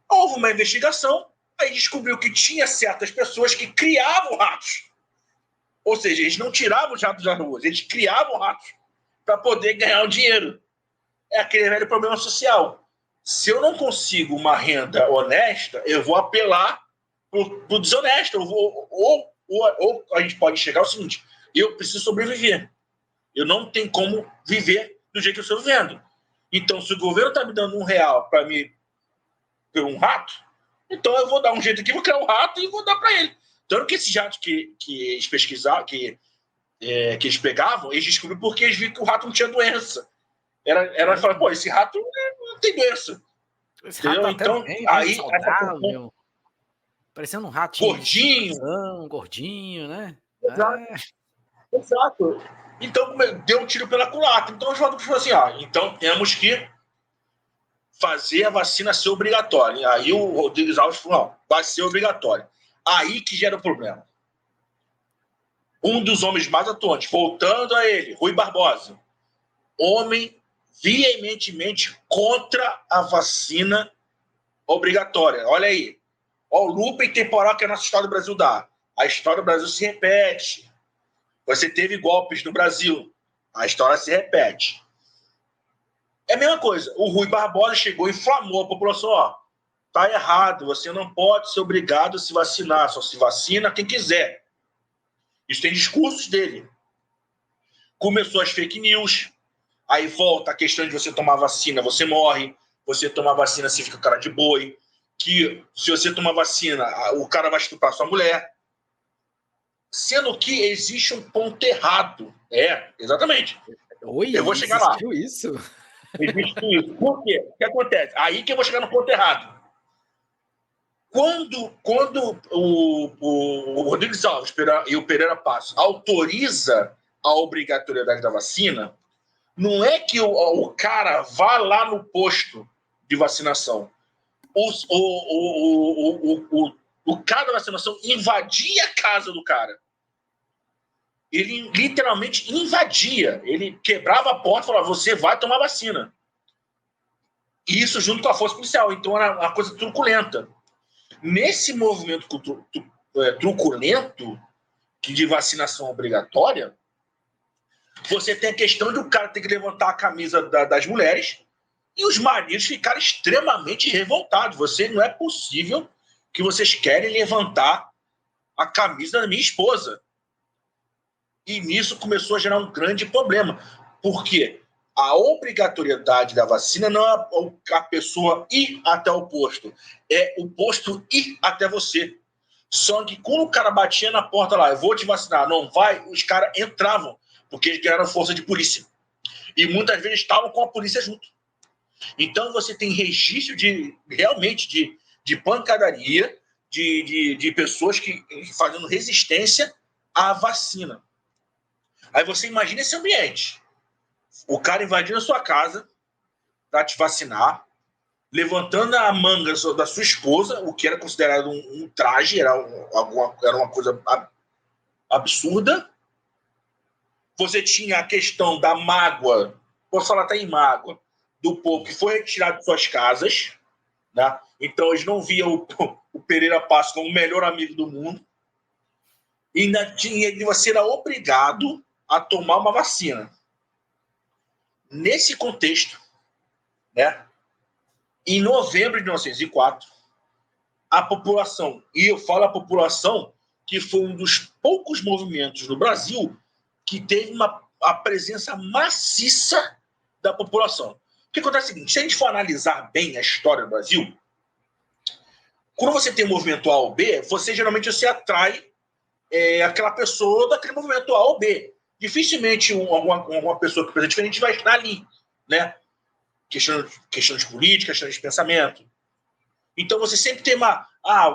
Houve uma investigação, aí descobriu que tinha certas pessoas que criavam ratos. Ou seja, eles não tiravam os ratos das ruas, eles criavam ratos para poder ganhar o dinheiro. É aquele velho problema social. Se eu não consigo uma renda honesta, eu vou apelar para o desonesto. Ou a gente pode chegar ao seguinte: eu preciso sobreviver. Eu não tenho como viver do jeito que eu estou vivendo. Então, se o governo está me dando R$1 para mim por um rato, então eu vou dar um jeito aqui, vou criar um rato e vou dar para ele. Tanto que esses ratos que eles pesquisavam, que eles pegavam, eles descobriram porque eles viram que o rato não tinha doença. Era falar, pô, esse rato não tem doença. Esse rato tá então, bem, aí saudável, parecendo um ratinho gordinho, né? Exato. Então, deu um tiro pela culatra. Então, o Oswaldo falou assim, então temos que fazer a vacina ser obrigatória. E aí o Rodrigues Alves falou, vai ser obrigatório. Aí que gera o problema. Um dos homens mais atuantes, voltando a ele, Rui Barbosa, homem veementemente contra a vacina obrigatória. Olha aí. Olha o looping temporal que a nossa história do Brasil dá. A história do Brasil se repete. Você teve golpes no Brasil. A história se repete. É a mesma coisa. O Rui Barbosa chegou e inflamou a população. Tá errado. Você não pode ser obrigado a se vacinar. Só se vacina quem quiser. Isso tem discursos dele. Começou as fake news. Aí volta a questão de você tomar vacina, você morre. Você tomar vacina, você fica cara de boi. Que se você tomar vacina, o cara vai estuprar sua mulher. Sendo que existe um ponto errado. Exatamente. Oi, eu vou chegar lá. Isso? Existe isso. Por quê? O que acontece? Aí que eu vou chegar no ponto errado. Quando o Rodrigues Alves e o Pereira Passos autoriza a obrigatoriedade da vacina, não é que o cara vá lá no posto de vacinação. O cara da vacinação invadia a casa do cara. Ele literalmente invadia. Ele quebrava a porta e falava, você vai tomar vacina. E isso junto com a força policial. Então era uma coisa truculenta. Nesse movimento truculento de vacinação obrigatória, Você tem a questão de o cara ter que levantar a camisa das mulheres e os maridos ficarem extremamente revoltados. Não é possível que vocês querem levantar a camisa da minha esposa. E nisso começou a gerar um grande problema. Por quê? A obrigatoriedade da vacina não é a pessoa ir até o posto, é o posto ir até você. Só que quando o cara batia na porta lá, eu vou te vacinar, não vai, os caras entravam, porque eles ganharam força de polícia. E muitas vezes estavam com a polícia junto. Então você tem registro realmente de pancadaria, de pessoas que fazendo resistência à vacina. Aí você imagina esse ambiente. O cara invadindo a sua casa para te vacinar, levantando a manga da sua esposa, o que era considerado um traje, era uma coisa absurda. Você tinha a questão da mágoa, posso falar até em mágoa, do povo que foi retirado de suas casas, né? Então eles não viam o Pereira Passos como o melhor amigo do mundo. E ainda você era obrigado a tomar uma vacina. Nesse contexto, né, em novembro de 1904, a população, e eu falo a população, que foi um dos poucos movimentos no Brasil que teve a presença maciça da população. O que acontece é o seguinte, se a gente for analisar bem a história do Brasil, quando você tem movimento A ou B, geralmente você atrai aquela pessoa daquele movimento A ou B. Dificilmente alguma pessoa que pensa diferente vai estar ali, né? Questão de política, questão de pensamento. Então você sempre tem o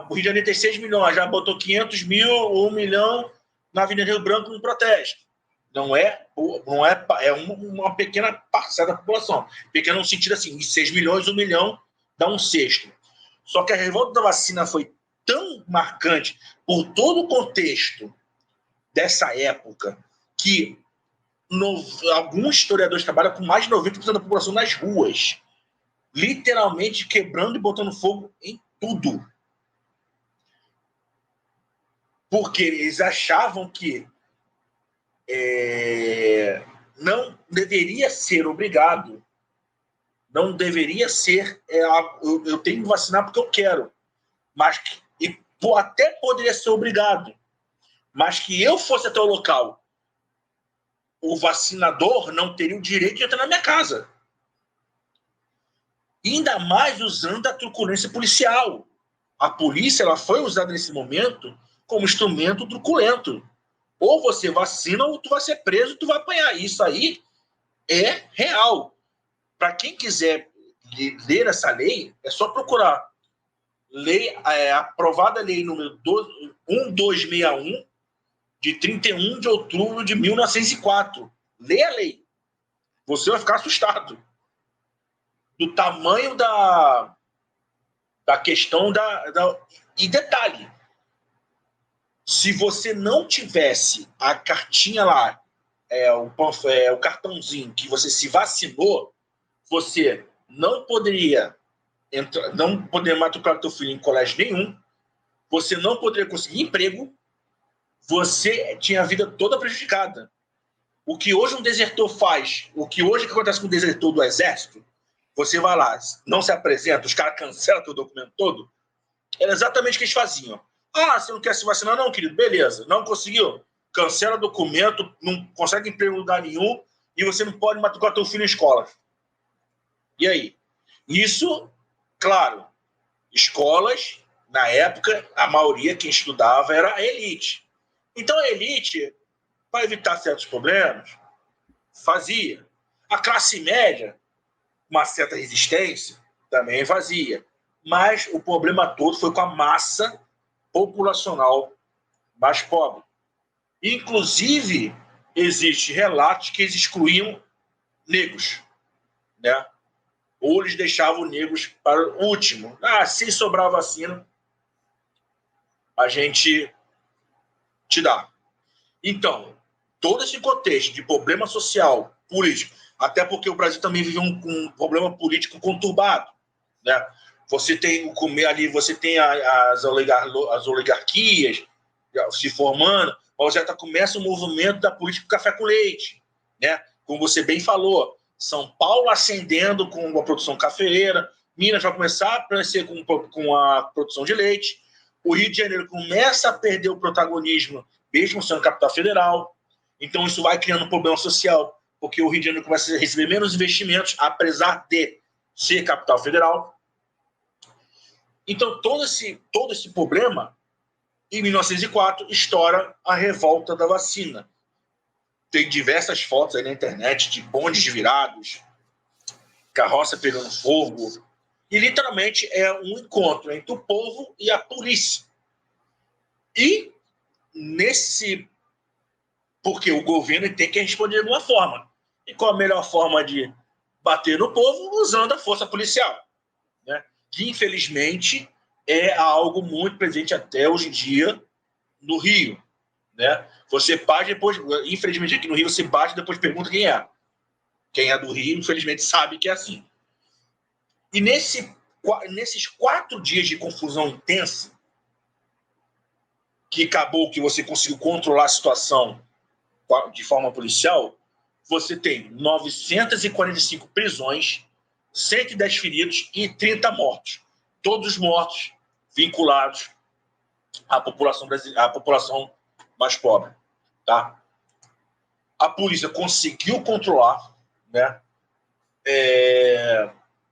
Rio de Janeiro tem 6 milhões, já botou 500 mil ou 1 milhão na Avenida Rio Branco no protesto. Não é uma pequena parcela da população. Pequena no sentido assim, de 6 milhões, 1 milhão dá um sexto. Só que a revolta da vacina foi tão marcante por todo o contexto dessa época que alguns historiadores trabalham com mais de 90% da população nas ruas, literalmente quebrando e botando fogo em tudo. Porque eles achavam que não deveria ser obrigado, não deveria ser eu tenho que vacinar porque eu quero, mas até poderia ser obrigado, mas que eu fosse até o local, o vacinador não teria o direito de entrar na minha casa. Ainda mais usando a truculência policial. A polícia ela foi usada nesse momento como instrumento truculento. Ou você vacina ou tu vai ser preso, tu vai apanhar. Isso aí é real. Para quem quiser ler essa lei, é só procurar. Aprovada a lei número 1261, de 31 de outubro de 1904. Lê a lei. Você vai ficar assustado do tamanho da questão E detalhe, se você não tivesse a cartinha lá, o cartãozinho que você se vacinou, você não poderia matricular teu filho em colégio nenhum, você não poderia conseguir emprego, você tinha a vida toda prejudicada. O que hoje um desertor faz, o que hoje acontece com o desertor do exército, você vai lá, não se apresenta, os caras cancelam teu documento todo, era exatamente o que eles faziam. Você não quer se vacinar não, querido? Beleza, não conseguiu? Cancela documento, não consegue emprego em lugar nenhum e você não pode matricular teu filho em escola. E aí? Isso, claro, escolas, na época, a maioria quem estudava era a elite. Então a elite, para evitar certos problemas, fazia. A classe média, uma certa resistência, também fazia. Mas o problema todo foi com a massa populacional mais pobre. Inclusive, existem relatos que eles excluíam negros, né? Ou eles deixavam negros para o último. Se sobrar vacina, a gente te dá. Então, todo esse contexto de problema social, político, até porque o Brasil também vive um problema político conturbado, né? Você tem as oligarquias se formando, mas já começa o movimento da política café com leite, né? Como você bem falou, São Paulo ascendendo com a produção cafeeira, Minas vai começar a aparecer com a produção de leite, o Rio de Janeiro começa a perder o protagonismo, mesmo sendo capital federal. Então isso vai criando um problema social, porque o Rio de Janeiro começa a receber menos investimentos, apesar de ser capital federal. Então todo esse problema, em 1904, estoura a revolta da vacina. Tem diversas fotos aí na internet de bondes virados, carroça pegando fogo. E literalmente é um encontro entre o povo e a polícia. E porque o governo tem que responder de alguma forma. E qual a melhor forma de bater no povo? Usando a força policial, né? Que infelizmente é algo muito presente até hoje em dia no Rio, né? Você bate depois, infelizmente aqui no Rio você bate e depois pergunta quem é. Quem é do Rio, infelizmente, sabe que é assim. E nesses 4 dias de confusão intensa, que acabou que você conseguiu controlar a situação de forma policial, você tem 945 prisões, 110 feridos e 30 mortos. Todos mortos vinculados à população mais pobre. Tá? A polícia conseguiu controlar, né?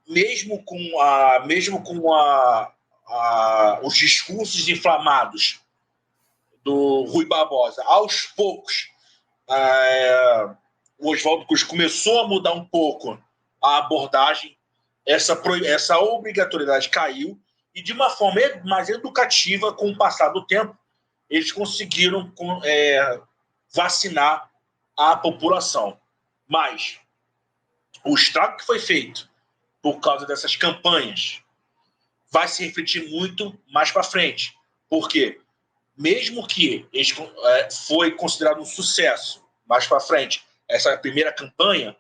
Mesmo com os discursos inflamados do Rui Barbosa, aos poucos, o Oswaldo Cruz começou a mudar um pouco a abordagem, essa obrigatoriedade caiu, e de uma forma mais educativa, com o passar do tempo, eles conseguiram vacinar a população. Mas o estrago que foi feito por causa dessas campanhas vai se refletir muito mais para frente. Por quê? Mesmo que foi considerado um sucesso mais para frente, essa primeira campanha,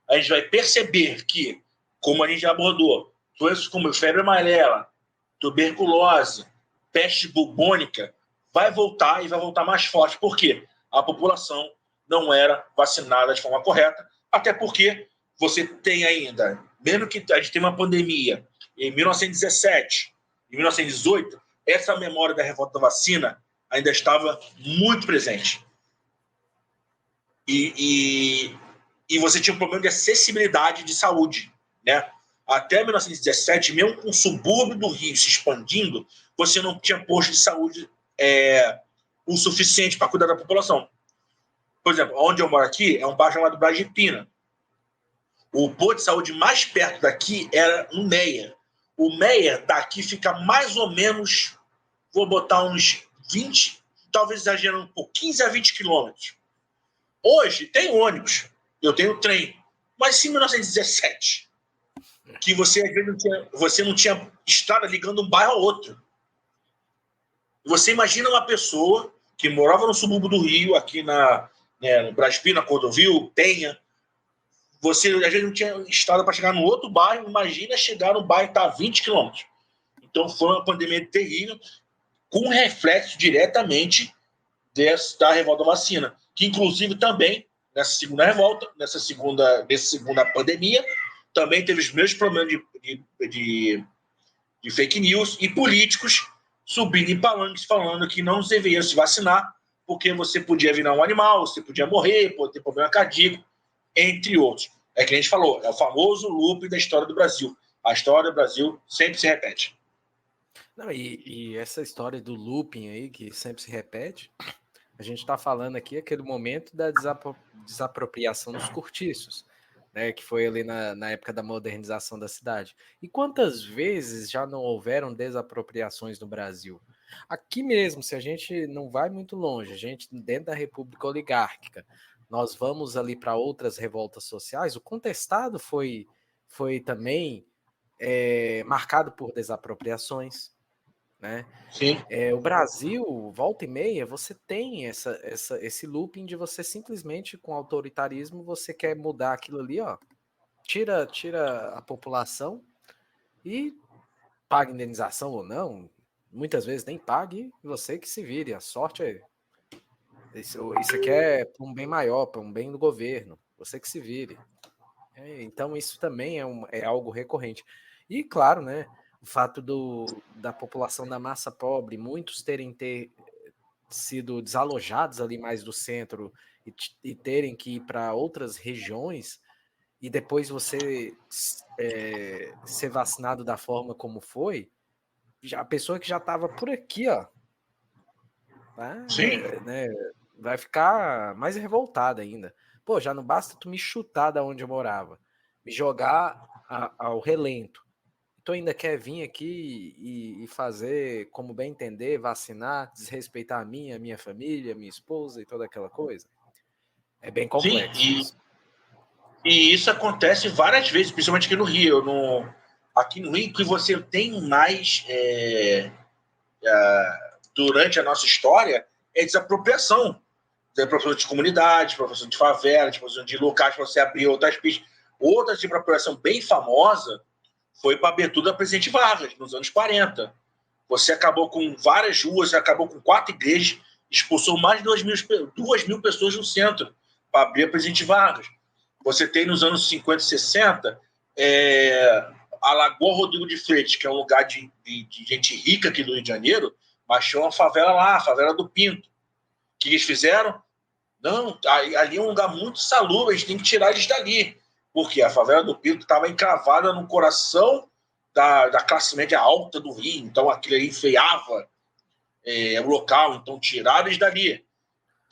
a gente vai perceber que, como a gente já abordou, doenças como febre amarela, tuberculose, peste bubônica, vai voltar e vai voltar mais forte. Por quê? A população não era vacinada de forma correta, até porque você tem ainda, mesmo que a gente tenha uma pandemia em 1917, em 1918, essa memória da revolta da vacina ainda estava muito presente. E você tinha um problema de acessibilidade de saúde, né? Até 1917, mesmo com o subúrbio do Rio se expandindo, você não tinha posto de saúde o suficiente para cuidar da população. Por exemplo, onde eu moro aqui é um bairro chamado Brás de Pina. O posto de saúde mais perto daqui era no Meia. O Meia daqui fica mais ou menos, vou botar uns 20, talvez exagerando um pouco, 15 a 20 quilômetros. Hoje tem ônibus, eu tenho trem, mas em 1917, que você às vezes não tinha estrada ligando um bairro ao outro. Você imagina uma pessoa que morava no subúrbio do Rio, aqui no Brás Pina, Cordovil, Penha. Você às vezes não tinha estrada para chegar no outro bairro, imagina chegar no bairro que está a 20 quilômetros. Então foi uma pandemia terrível, com reflexo diretamente da revolta da vacina, que inclusive também, nessa segunda revolta, nessa segunda pandemia, também teve os mesmos problemas de fake news e políticos subindo em palanques falando que não deveria se vacinar porque você podia virar um animal, você podia morrer, pode ter problema cardíaco, entre outros. É que a gente falou, é o famoso loop da história do Brasil. A história do Brasil sempre se repete. Não, e essa história do looping aí, que sempre se repete, a gente está falando aqui aquele momento da desapropriação dos cortiços, né, que foi ali na época da modernização da cidade. E quantas vezes já não houveram desapropriações no Brasil? Aqui mesmo, se a gente não vai muito longe, a gente dentro da República Oligárquica, nós vamos ali para outras revoltas sociais, o contestado foi também marcado por desapropriações, né? Sim. O Brasil, volta e meia, você tem esse looping de você simplesmente, com autoritarismo, você quer mudar aquilo ali, ó, tira a população e paga indenização ou não, muitas vezes nem pague, você que se vire, a sorte é... Isso aqui é para um bem maior, para um bem do governo. você que se vire. Então isso também é algo recorrente. E claro, né, o fato da população da massa pobre, muitos terem sido desalojados ali mais do centro e terem que ir para outras regiões, e depois você ser vacinado da forma como foi, a pessoa que já estava por aqui, ó, Sim. né, vai ficar mais revoltada ainda. Pô, já não basta tu me chutar da onde eu morava, me jogar ao relento. Tu ainda quer vir aqui e fazer como bem entender, vacinar, desrespeitar a minha família, minha esposa e toda aquela coisa? É bem Sim, complexo isso. e isso acontece várias vezes, principalmente aqui no Rio. Aqui no Rio, que você tem mais durante a nossa história é desapropriação. Desapropriação de comunidades, desapropriação de favelas, desapropriação de locais para você abrir outras pistas. Outra desapropriação bem famosa foi para a abertura da Presidente Vargas, nos anos 40. Você acabou com várias ruas, acabou com 4 igrejas, expulsou mais de 2 mil pessoas no centro para abrir a Presidente Vargas. Você tem nos anos 50 e 60 a Lagoa Rodrigo de Freitas, que é um lugar de gente rica aqui do Rio de Janeiro, mas tinha uma favela lá, a favela do Pinto. O que eles fizeram? Não, ali é um lugar muito salubre, a gente tem que tirar eles dali. Porque a favela do Pinto estava encravada no coração da classe média alta do Rio, então aquilo aí enfeiava o local, então tiraram eles dali.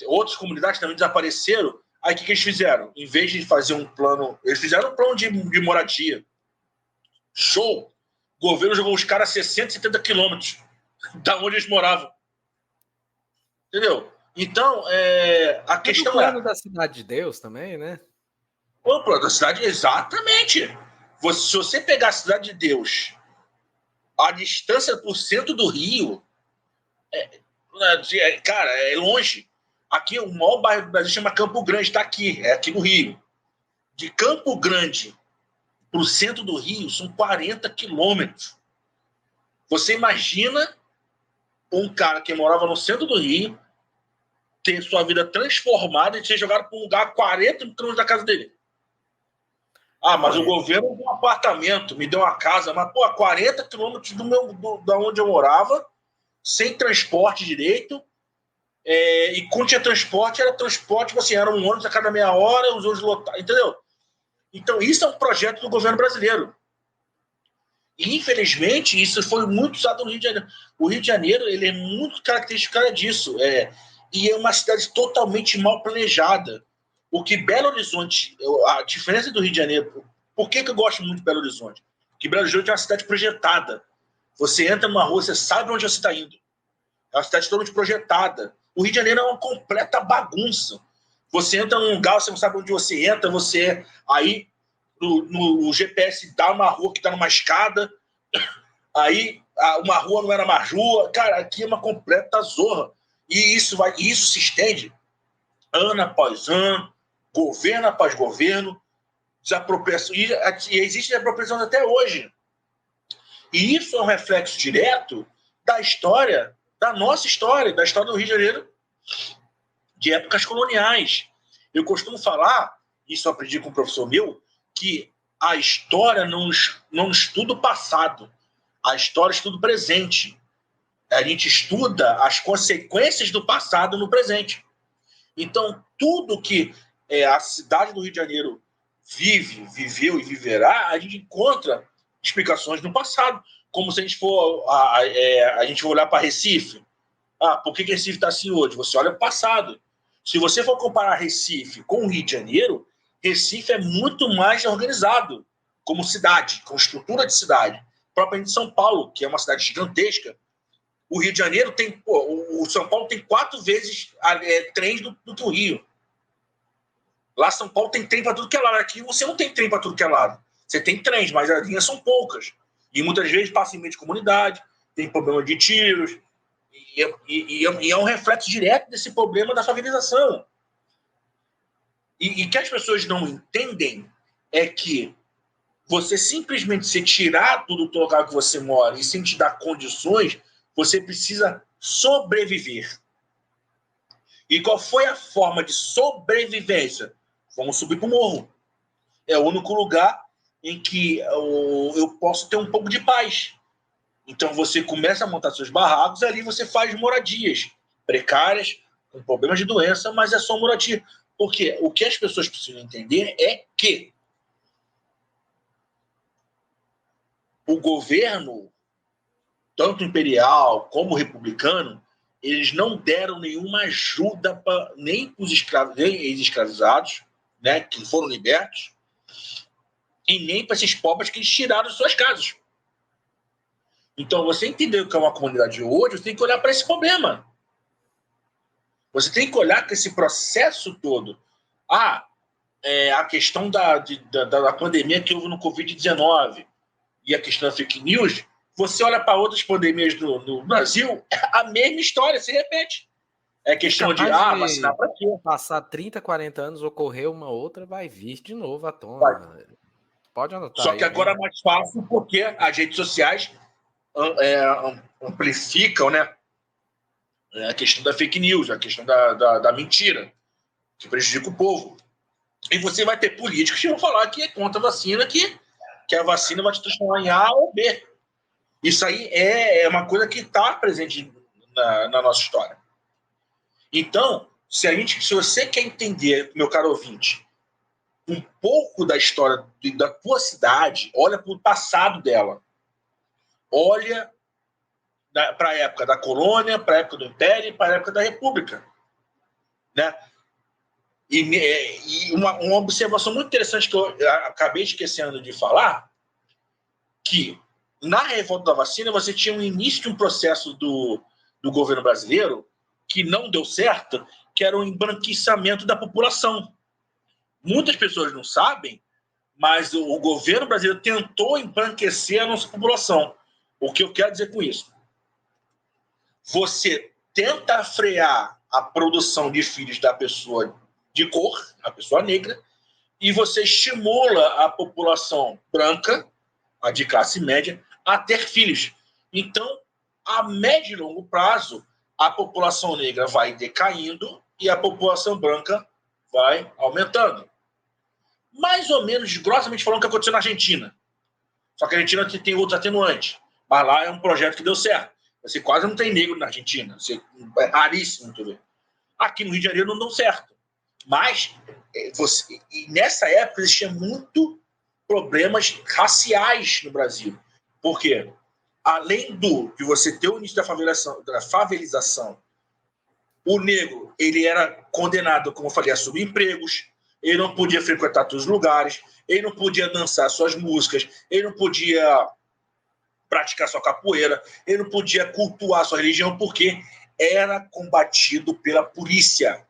Outras comunidades também desapareceram. Aí o que eles fizeram? Em vez de fazer um plano, eles fizeram um plano de moradia. Show! O governo jogou os caras a 60, 70 quilômetros da onde eles moravam. Entendeu? Então, a questão o plano da Cidade de Deus também, né? O plano da cidade, exatamente. Se você pegar a Cidade de Deus, a distância por centro do Rio, cara, é longe. Aqui, o maior bairro do Brasil chama Campo Grande, está aqui, é aqui no Rio. De Campo Grande para o centro do Rio são 40 quilômetros. Você imagina um cara que morava no centro do Rio ter sua vida transformada e ser jogado para um lugar a 40 quilômetros da casa dele. Mas o governo me deu um apartamento, me deu uma casa, mas, a 40 quilômetros da onde eu morava, sem transporte direito, e quando tinha transporte, era transporte, tipo assim, era um ônibus a cada meia hora, os ônibus lotados, entendeu? Então, isso é um projeto do governo brasileiro. E, infelizmente, isso foi muito usado no Rio de Janeiro. O Rio de Janeiro, ele é muito característico disso, e é uma cidade totalmente mal planejada. O que Belo Horizonte, a diferença do Rio de Janeiro, por que eu gosto muito de Belo Horizonte? Porque Belo Horizonte é uma cidade projetada. Você entra numa rua, você sabe onde você está indo. É uma cidade totalmente projetada. O Rio de Janeiro é uma completa bagunça. Você entra num lugar, você não sabe onde você entra, aí no GPS dá uma rua que está numa escada, aí uma rua não era mais rua. Cara, aqui é uma completa zorra. E isso se estende ano após ano, governo após governo, desapropriação, e existe desapropriação até hoje. E isso é um reflexo direto da história, da nossa história, da história do Rio de Janeiro, de épocas coloniais. Eu costumo falar, isso eu aprendi com um professor meu, que a história não estuda o passado, a história estuda o presente. A gente estuda as consequências do passado no presente. Então, tudo que a cidade do Rio de Janeiro viveu e viverá, a gente encontra explicações no passado. Como se a gente for olhar para Recife. Por que Recife está assim hoje? Você olha para o passado. Se você for comparar Recife com o Rio de Janeiro, Recife é muito mais organizado como cidade, como estrutura de cidade. Propriamente São Paulo, que é uma cidade gigantesca. O Rio de Janeiro tem... o São Paulo tem 4 vezes trens do que o Rio. Lá São Paulo tem trem para tudo que é lado. Aqui você não tem trem para tudo que é lado. Você tem trens, mas as linhas são poucas. E muitas vezes passa em meio de comunidade, tem problema de tiros. E é um reflexo direto desse problema da favelização. E que as pessoas não entendem é que você simplesmente ser tirado do local que você mora e sem te dar condições, você precisa sobreviver. E qual foi a forma de sobrevivência? vamos subir para o morro. É o único lugar em que eu posso ter um pouco de paz. Então você começa a montar seus barracos, ali você faz moradias precárias, com problemas de doença, mas é só moradia. Porque o que as pessoas precisam entender é que o governo, tanto imperial como republicano, eles não deram nenhuma ajuda nem para os ex-escravizados, né, que foram libertos, e nem para esses pobres que eles tiraram de suas casas. Então, você entender o que é uma comunidade hoje, você tem que olhar para esse problema. Você tem que olhar para esse processo todo. A questão da pandemia que houve no Covid-19 e a questão da fake news, você olha para outras pandemias no Brasil, a mesma história se repete. É questão de vacinar para quê? Passar 30, 40 anos, ocorreu uma outra, vai vir de novo à tona. Pode anotar. Só que agora é mais fácil porque as redes sociais amplificam, né, a questão da fake news, a questão da mentira, que prejudica o povo. E você vai ter políticos que vão falar que é contra a vacina, que a vacina vai te transformar em A ou B. Isso aí é uma coisa que está presente na nossa história. Então, se você quer entender, meu caro ouvinte, um pouco da história da tua cidade, olha para o passado dela. Olha para a época da colônia, para a época do Império e para a época da República. Né? E uma observação muito interessante que eu acabei esquecendo de falar, que na revolta da vacina você tinha um início de um processo do governo brasileiro que não deu certo, que era o embranquiçamento da população. Muitas pessoas não sabem, mas o governo brasileiro tentou embranquecer a nossa população. O que eu quero dizer com isso? Você tenta frear a produção de filhos da pessoa de cor, a pessoa negra, e você estimula a população branca, a de classe média, a ter filhos. Então, a médio e longo prazo, a população negra vai decaindo e a população branca vai aumentando. Mais ou menos, grossamente falando, o que aconteceu na Argentina. Só que a Argentina tem outros atenuantes. Mas lá é um projeto que deu certo. Você quase não tem negro na Argentina. É raríssimo tu ver. Aqui no Rio de Janeiro não deu certo. Mas nessa época existia muito problemas raciais no Brasil. Por quê? Além de você ter o início da favelização, o negro ele era condenado, como eu falei, a subempregos, ele não podia frequentar todos os lugares, ele não podia dançar suas músicas, ele não podia praticar sua capoeira, ele não podia cultuar sua religião, porque era combatido pela polícia.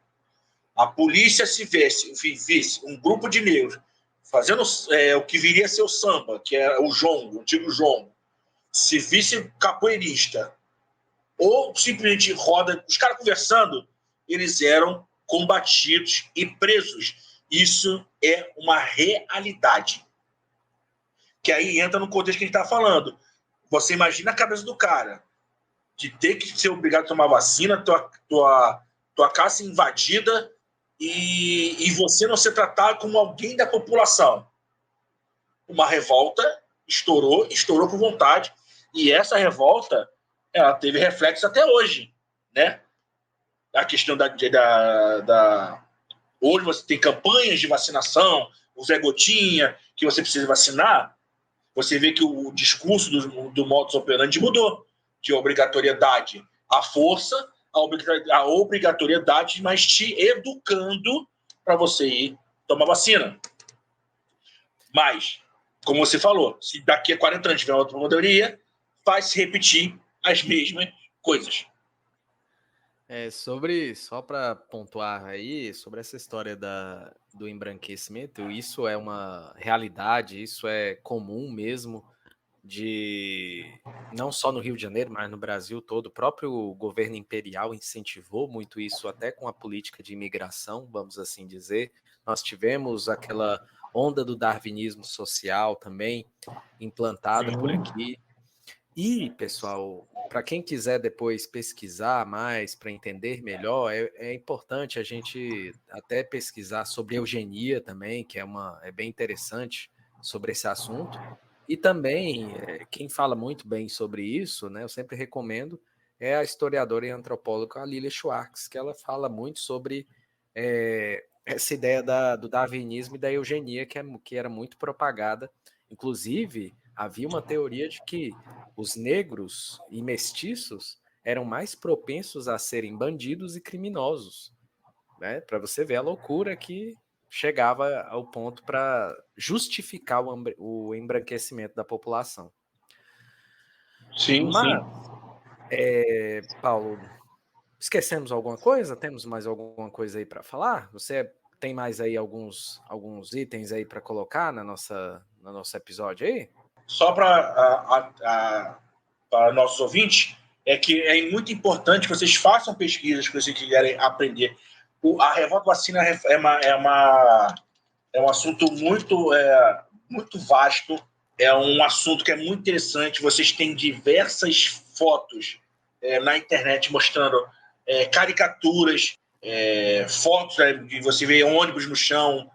A polícia, se visse um grupo de negros fazendo o que viria a ser o samba, que é o jongo, o antigo jongo, se visse capoeirista, ou simplesmente roda, os caras conversando, eles eram combatidos e presos. Isso é uma realidade. Que aí entra no contexto que a gente está falando. Você imagina a cabeça do cara de ter que ser obrigado a tomar vacina, tua casa ser invadida e você não ser tratado como alguém da população. Uma revolta estourou com vontade, e essa revolta ela teve reflexo até hoje, né? A questão hoje você tem campanhas de vacinação, o Zé Gotinha, que você precisa vacinar. Você vê que o discurso do modus operandi mudou, de obrigatoriedade à força, a obrigatoriedade, mas te educando para você ir tomar vacina. Mas, como você falou, se daqui a 40 anos tiver outra modalidade, vai se repetir as mesmas coisas. Só para pontuar aí, sobre essa história do embranquecimento, isso é uma realidade, isso é comum mesmo, não só no Rio de Janeiro, mas no Brasil todo. O próprio governo imperial incentivou muito isso, até com a política de imigração, vamos assim dizer. Nós tivemos aquela onda do darwinismo social também implantada por aqui. E, pessoal, para quem quiser depois pesquisar mais, para entender melhor, é importante a gente até pesquisar sobre eugenia também, que é bem interessante sobre esse assunto. E também, quem fala muito bem sobre isso, né, eu sempre recomendo, é a historiadora e antropóloga Lilia Schwartz, que ela fala muito sobre essa ideia do darwinismo e da eugenia, que era muito propagada. Inclusive, havia uma teoria de que os negros e mestiços eram mais propensos a serem bandidos e criminosos, né? Para você ver a loucura que chegava ao ponto para justificar o embranquecimento da população. Sim, sim. Mas, Paulo, esquecemos alguma coisa? Temos mais alguma coisa aí para falar? Você tem mais aí alguns itens aí para colocar no nosso episódio aí? Só para nossos ouvintes, é que é muito importante que vocês façam pesquisas que vocês quiserem aprender. A revolta vacina é um assunto muito vasto, é um assunto que é muito interessante. Vocês têm diversas fotos na internet mostrando caricaturas, fotos de você ver ônibus no chão,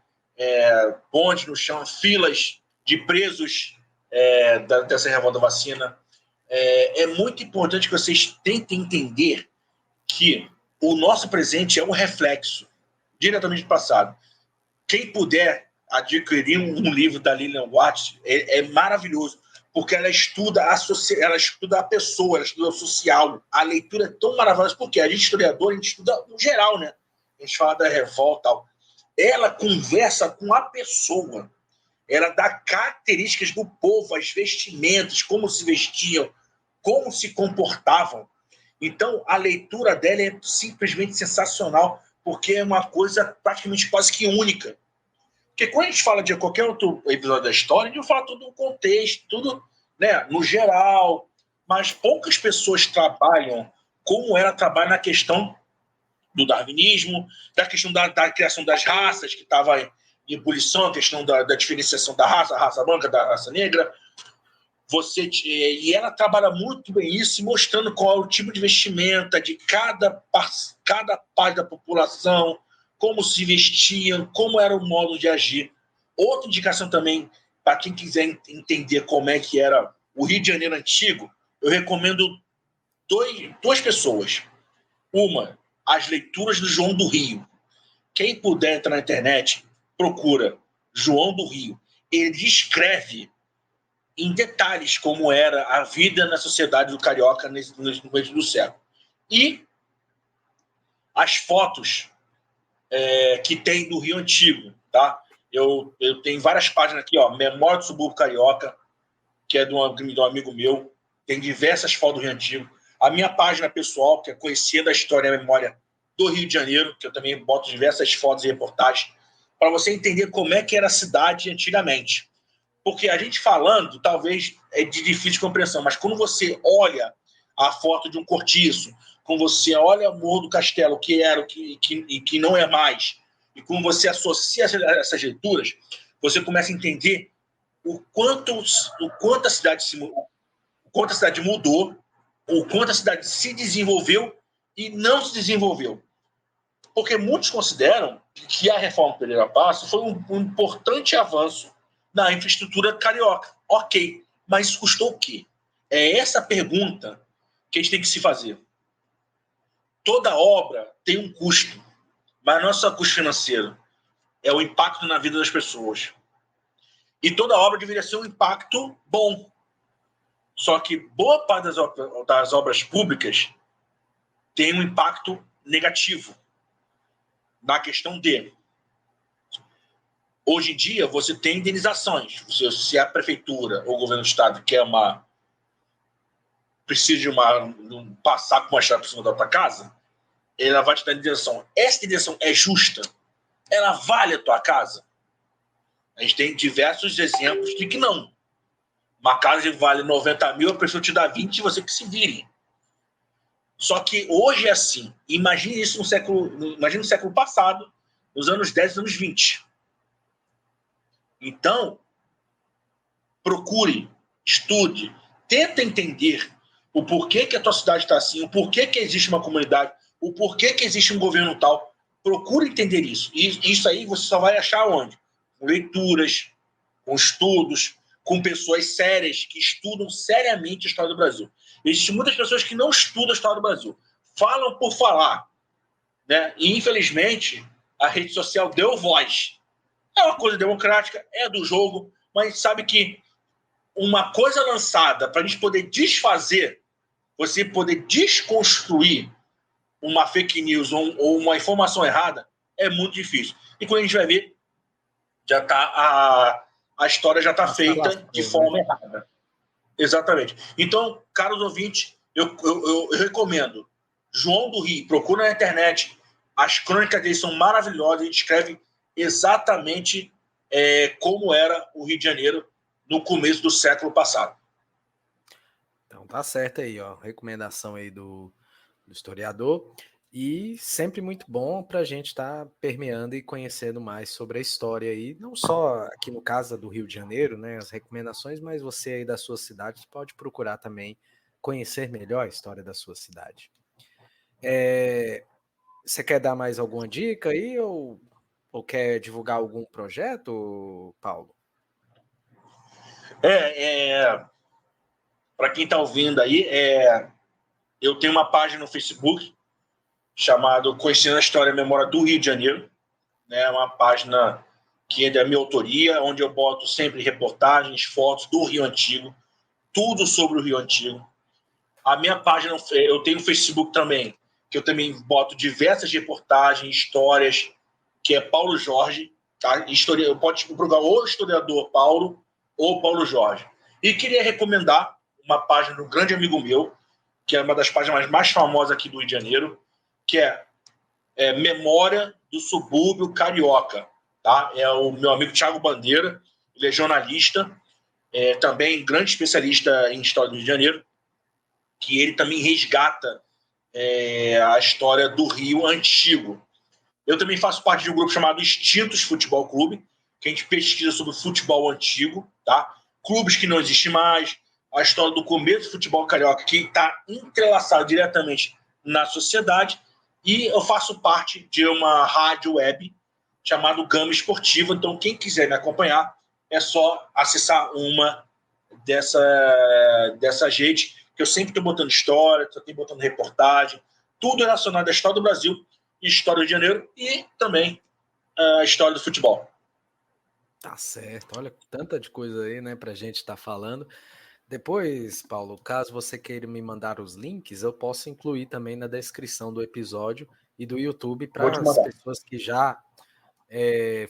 bondes no chão, filas de presos dessa revolta vacina. É muito importante que vocês tentem entender que o nosso presente é um reflexo diretamente do passado. Quem puder adquirir um livro da Lilian Watts é maravilhoso, porque ela estuda a pessoa, ela estuda o social. A leitura é tão maravilhosa, porque a gente, historiador, a gente estuda no geral, né? A gente fala da revolta e tal. Ela conversa com a pessoa, ela dá características do povo, as vestimentas, como se vestiam, como se comportavam. Então, a leitura dela é simplesmente sensacional, porque é uma coisa praticamente quase que única. Porque quando a gente fala de qualquer outro episódio da história, a gente fala tudo no contexto, tudo, né, no geral, mas poucas pessoas trabalham como ela trabalha na questão do darwinismo, da questão da criação das raças, que estava em ebulição, a questão da diferenciação da raça, a raça branca, da raça negra. E ela trabalha muito bem isso, mostrando qual é o tipo de vestimenta de cada parte da população, como se vestiam, como era o modo de agir. Outra indicação também, para quem quiser entender como é que era o Rio de Janeiro antigo, eu recomendo duas pessoas. Uma, as leituras do João do Rio. Quem puder entrar na internet, procura João do Rio. Ele descreve em detalhes como era a vida na sociedade do carioca no começo do século. E as fotos que tem do Rio Antigo, tá? Eu tenho várias páginas aqui, ó, Memória do Subúrbio Carioca, que é de um amigo meu, tem diversas fotos do Rio Antigo. A minha página pessoal, que é Conhecendo a História e a Memória do Rio de Janeiro, que eu também boto diversas fotos e reportagens, para você entender como é que era a cidade antigamente. Porque a gente falando, talvez é de difícil compreensão, mas quando você olha a foto de um cortiço, quando você olha o Morro do Castelo, que era o que não é mais, e quando você associa essas leituras, você começa a entender o quanto a cidade mudou, o quanto a cidade se desenvolveu e não se desenvolveu. Porque muitos consideram que a reforma Pereira Passos foi um importante avanço na infraestrutura carioca. Ok, mas isso custou o quê? É essa pergunta que a gente tem que se fazer. Toda obra tem um custo, mas não é só custo financeiro, é o impacto na vida das pessoas. E toda obra deveria ser um impacto bom. Só que boa parte das obras públicas tem um impacto negativo na questão de... Hoje em dia, você tem indenizações. Se a prefeitura ou o governo do estado precisa de passar com uma estrada por cima da tua casa, ela vai te dar indenização. Essa indenização é justa? Ela vale a tua casa? A gente tem diversos exemplos de que não. Uma casa que vale 90 mil, a pessoa te dá 20 e você que se vire. Só que hoje é assim. Imagine isso no século passado, nos anos 10 e anos 20. Então, procure, estude, tenta entender o porquê que a tua cidade está assim, o porquê que existe uma comunidade, o porquê que existe um governo tal. Procura entender isso. E isso aí você só vai achar onde? Com leituras, com estudos, com pessoas sérias que estudam seriamente a história do Brasil. Existem muitas pessoas que não estudam a história do Brasil. Falam por falar. Né? E, infelizmente, a rede social deu voz. É uma coisa democrática, é do jogo, mas sabe que uma coisa lançada para a gente poder desfazer, você poder desconstruir uma fake news ou uma informação errada, é muito difícil. E quando a gente vai ver, já tá a história já está feita de forma errada. Exatamente. Então, caros ouvintes, eu recomendo. João do Rio, procura na internet. As crônicas dele são maravilhosas. Ele descreve exatamente como era o Rio de Janeiro no começo do século passado. Então tá certo aí, ó. Recomendação aí do historiador. E sempre muito bom para a gente estar permeando e conhecendo mais sobre a história aí, não só aqui no caso do Rio de Janeiro, né, as recomendações, mas você aí da sua cidade pode procurar também conhecer melhor a história da sua cidade. Você quer dar mais alguma dica aí ou quer divulgar algum projeto, Paulo? Para quem está ouvindo aí, eu tenho uma página no Facebook chamada Conhecendo a História e a Memória do Rio de Janeiro. Né, uma página que é da minha autoria, onde eu boto sempre reportagens, fotos do Rio Antigo, tudo sobre o Rio Antigo. A minha página, eu tenho no Facebook também, que eu também boto diversas reportagens, histórias, que é Paulo Jorge. Tá? Pode procurar ou historiador Paulo ou Paulo Jorge. E queria recomendar uma página de um grande amigo meu, que é uma das páginas mais famosas aqui do Rio de Janeiro, que é Memória do Subúrbio Carioca. Tá? É o meu amigo Thiago Bandeira, ele é jornalista, também grande especialista em história do Rio de Janeiro, que ele também resgata a história do Rio Antigo. Eu também faço parte de um grupo chamado Extintos Futebol Clube, que a gente pesquisa sobre futebol antigo, tá? Clubes que não existem mais, a história do começo do futebol carioca, que está entrelaçado diretamente na sociedade, e eu faço parte de uma rádio web chamada Gama Esportiva. Então, quem quiser me acompanhar, é só acessar uma dessas redes, que eu sempre estou botando história, estou botando reportagem, tudo relacionado à história do Brasil, história do Rio de Janeiro e também a história do futebol. Tá certo, olha, tanta de coisa aí, né, pra gente estar falando. Depois, Paulo, caso você queira me mandar os links, eu posso incluir também na descrição do episódio e do YouTube para as pessoas que já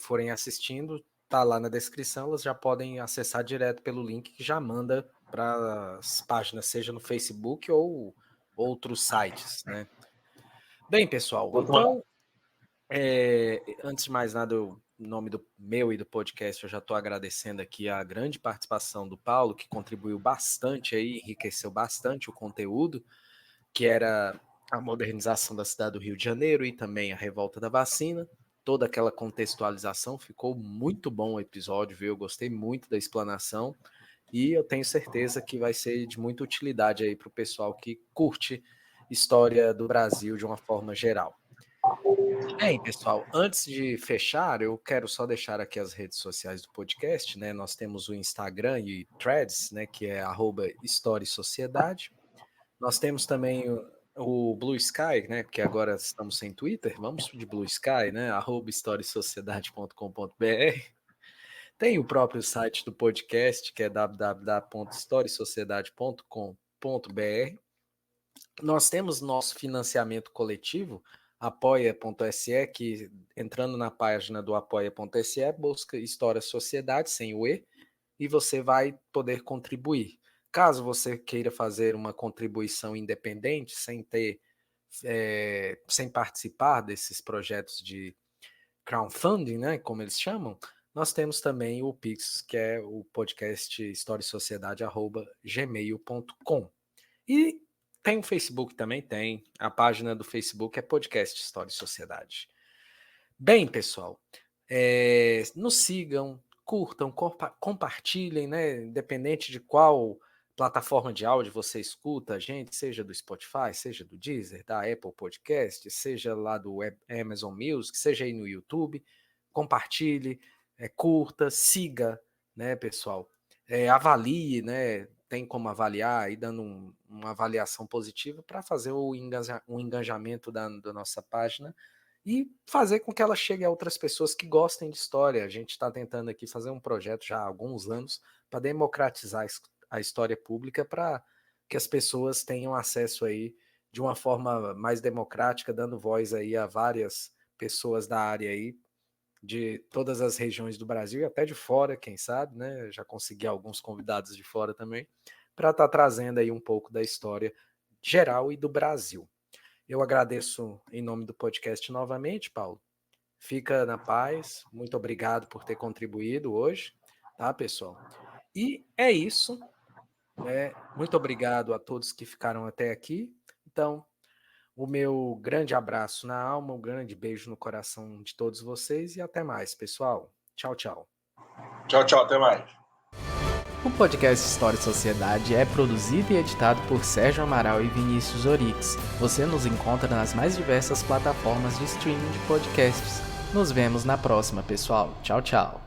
forem assistindo, tá lá na descrição, elas já podem acessar direto pelo link que já manda para as páginas, seja no Facebook ou outros sites, né? Bem, pessoal, então, antes de mais nada, em nome do meu e do podcast, eu já estou agradecendo aqui a grande participação do Paulo, que contribuiu bastante aí, enriqueceu bastante o conteúdo, que era a modernização da cidade do Rio de Janeiro e também a revolta da vacina, toda aquela contextualização, ficou muito bom o episódio, viu? Eu gostei muito da explanação e eu tenho certeza que vai ser de muita utilidade aí para o pessoal que curte história do Brasil de uma forma geral. Bem, pessoal, antes de fechar, eu quero só deixar aqui as redes sociais do podcast, né? Nós temos o Instagram e Threads, né? Que é @História e Sociedade. Nós temos também o Blue Sky, né? Porque agora estamos sem Twitter, vamos de Blue Sky, né? @historiesociedade.com.br. Tem o próprio site do podcast, que é www.historiesociedade.com.br. Nós temos nosso financiamento coletivo, apoia.se, que entrando na página do apoia.se, busca História Sociedade, sem o E, e você vai poder contribuir. Caso você queira fazer uma contribuição independente, sem participar desses projetos de crowdfunding, né, como eles chamam, nós temos também o Pix, que é o podcast historiesociedade@gmail.com. E tem o Facebook também, tem. A página do Facebook é Podcast História e Sociedade. Bem, pessoal, nos sigam, curtam, compartilhem, né? Independente de qual plataforma de áudio você escuta a gente, seja do Spotify, seja do Deezer, da Apple Podcast, seja lá do Amazon Music, seja aí no YouTube, compartilhe, curta, siga, né, pessoal? Avalie, né? Tem como avaliar aí, dando uma avaliação positiva para fazer o engajamento da nossa página e fazer com que ela chegue a outras pessoas que gostem de história. A gente está tentando aqui fazer um projeto já há alguns anos para democratizar a história pública, para que as pessoas tenham acesso aí de uma forma mais democrática, dando voz aí a várias pessoas da área aí, de todas as regiões do Brasil e até de fora, quem sabe, né? Já consegui alguns convidados de fora também, para estar trazendo aí um pouco da história geral e do Brasil. Eu agradeço em nome do podcast novamente, Paulo. Fica na paz. Muito obrigado por ter contribuído hoje, tá, pessoal? E é isso. Muito obrigado a todos que ficaram até aqui. Então, o meu grande abraço na alma, um grande beijo no coração de todos vocês e até mais, pessoal. Tchau, tchau. Tchau, tchau, até mais. O podcast História e Sociedade é produzido e editado por Sérgio Amaral e Vinícius Orix. Você nos encontra nas mais diversas plataformas de streaming de podcasts. Nos vemos na próxima, pessoal. Tchau, tchau.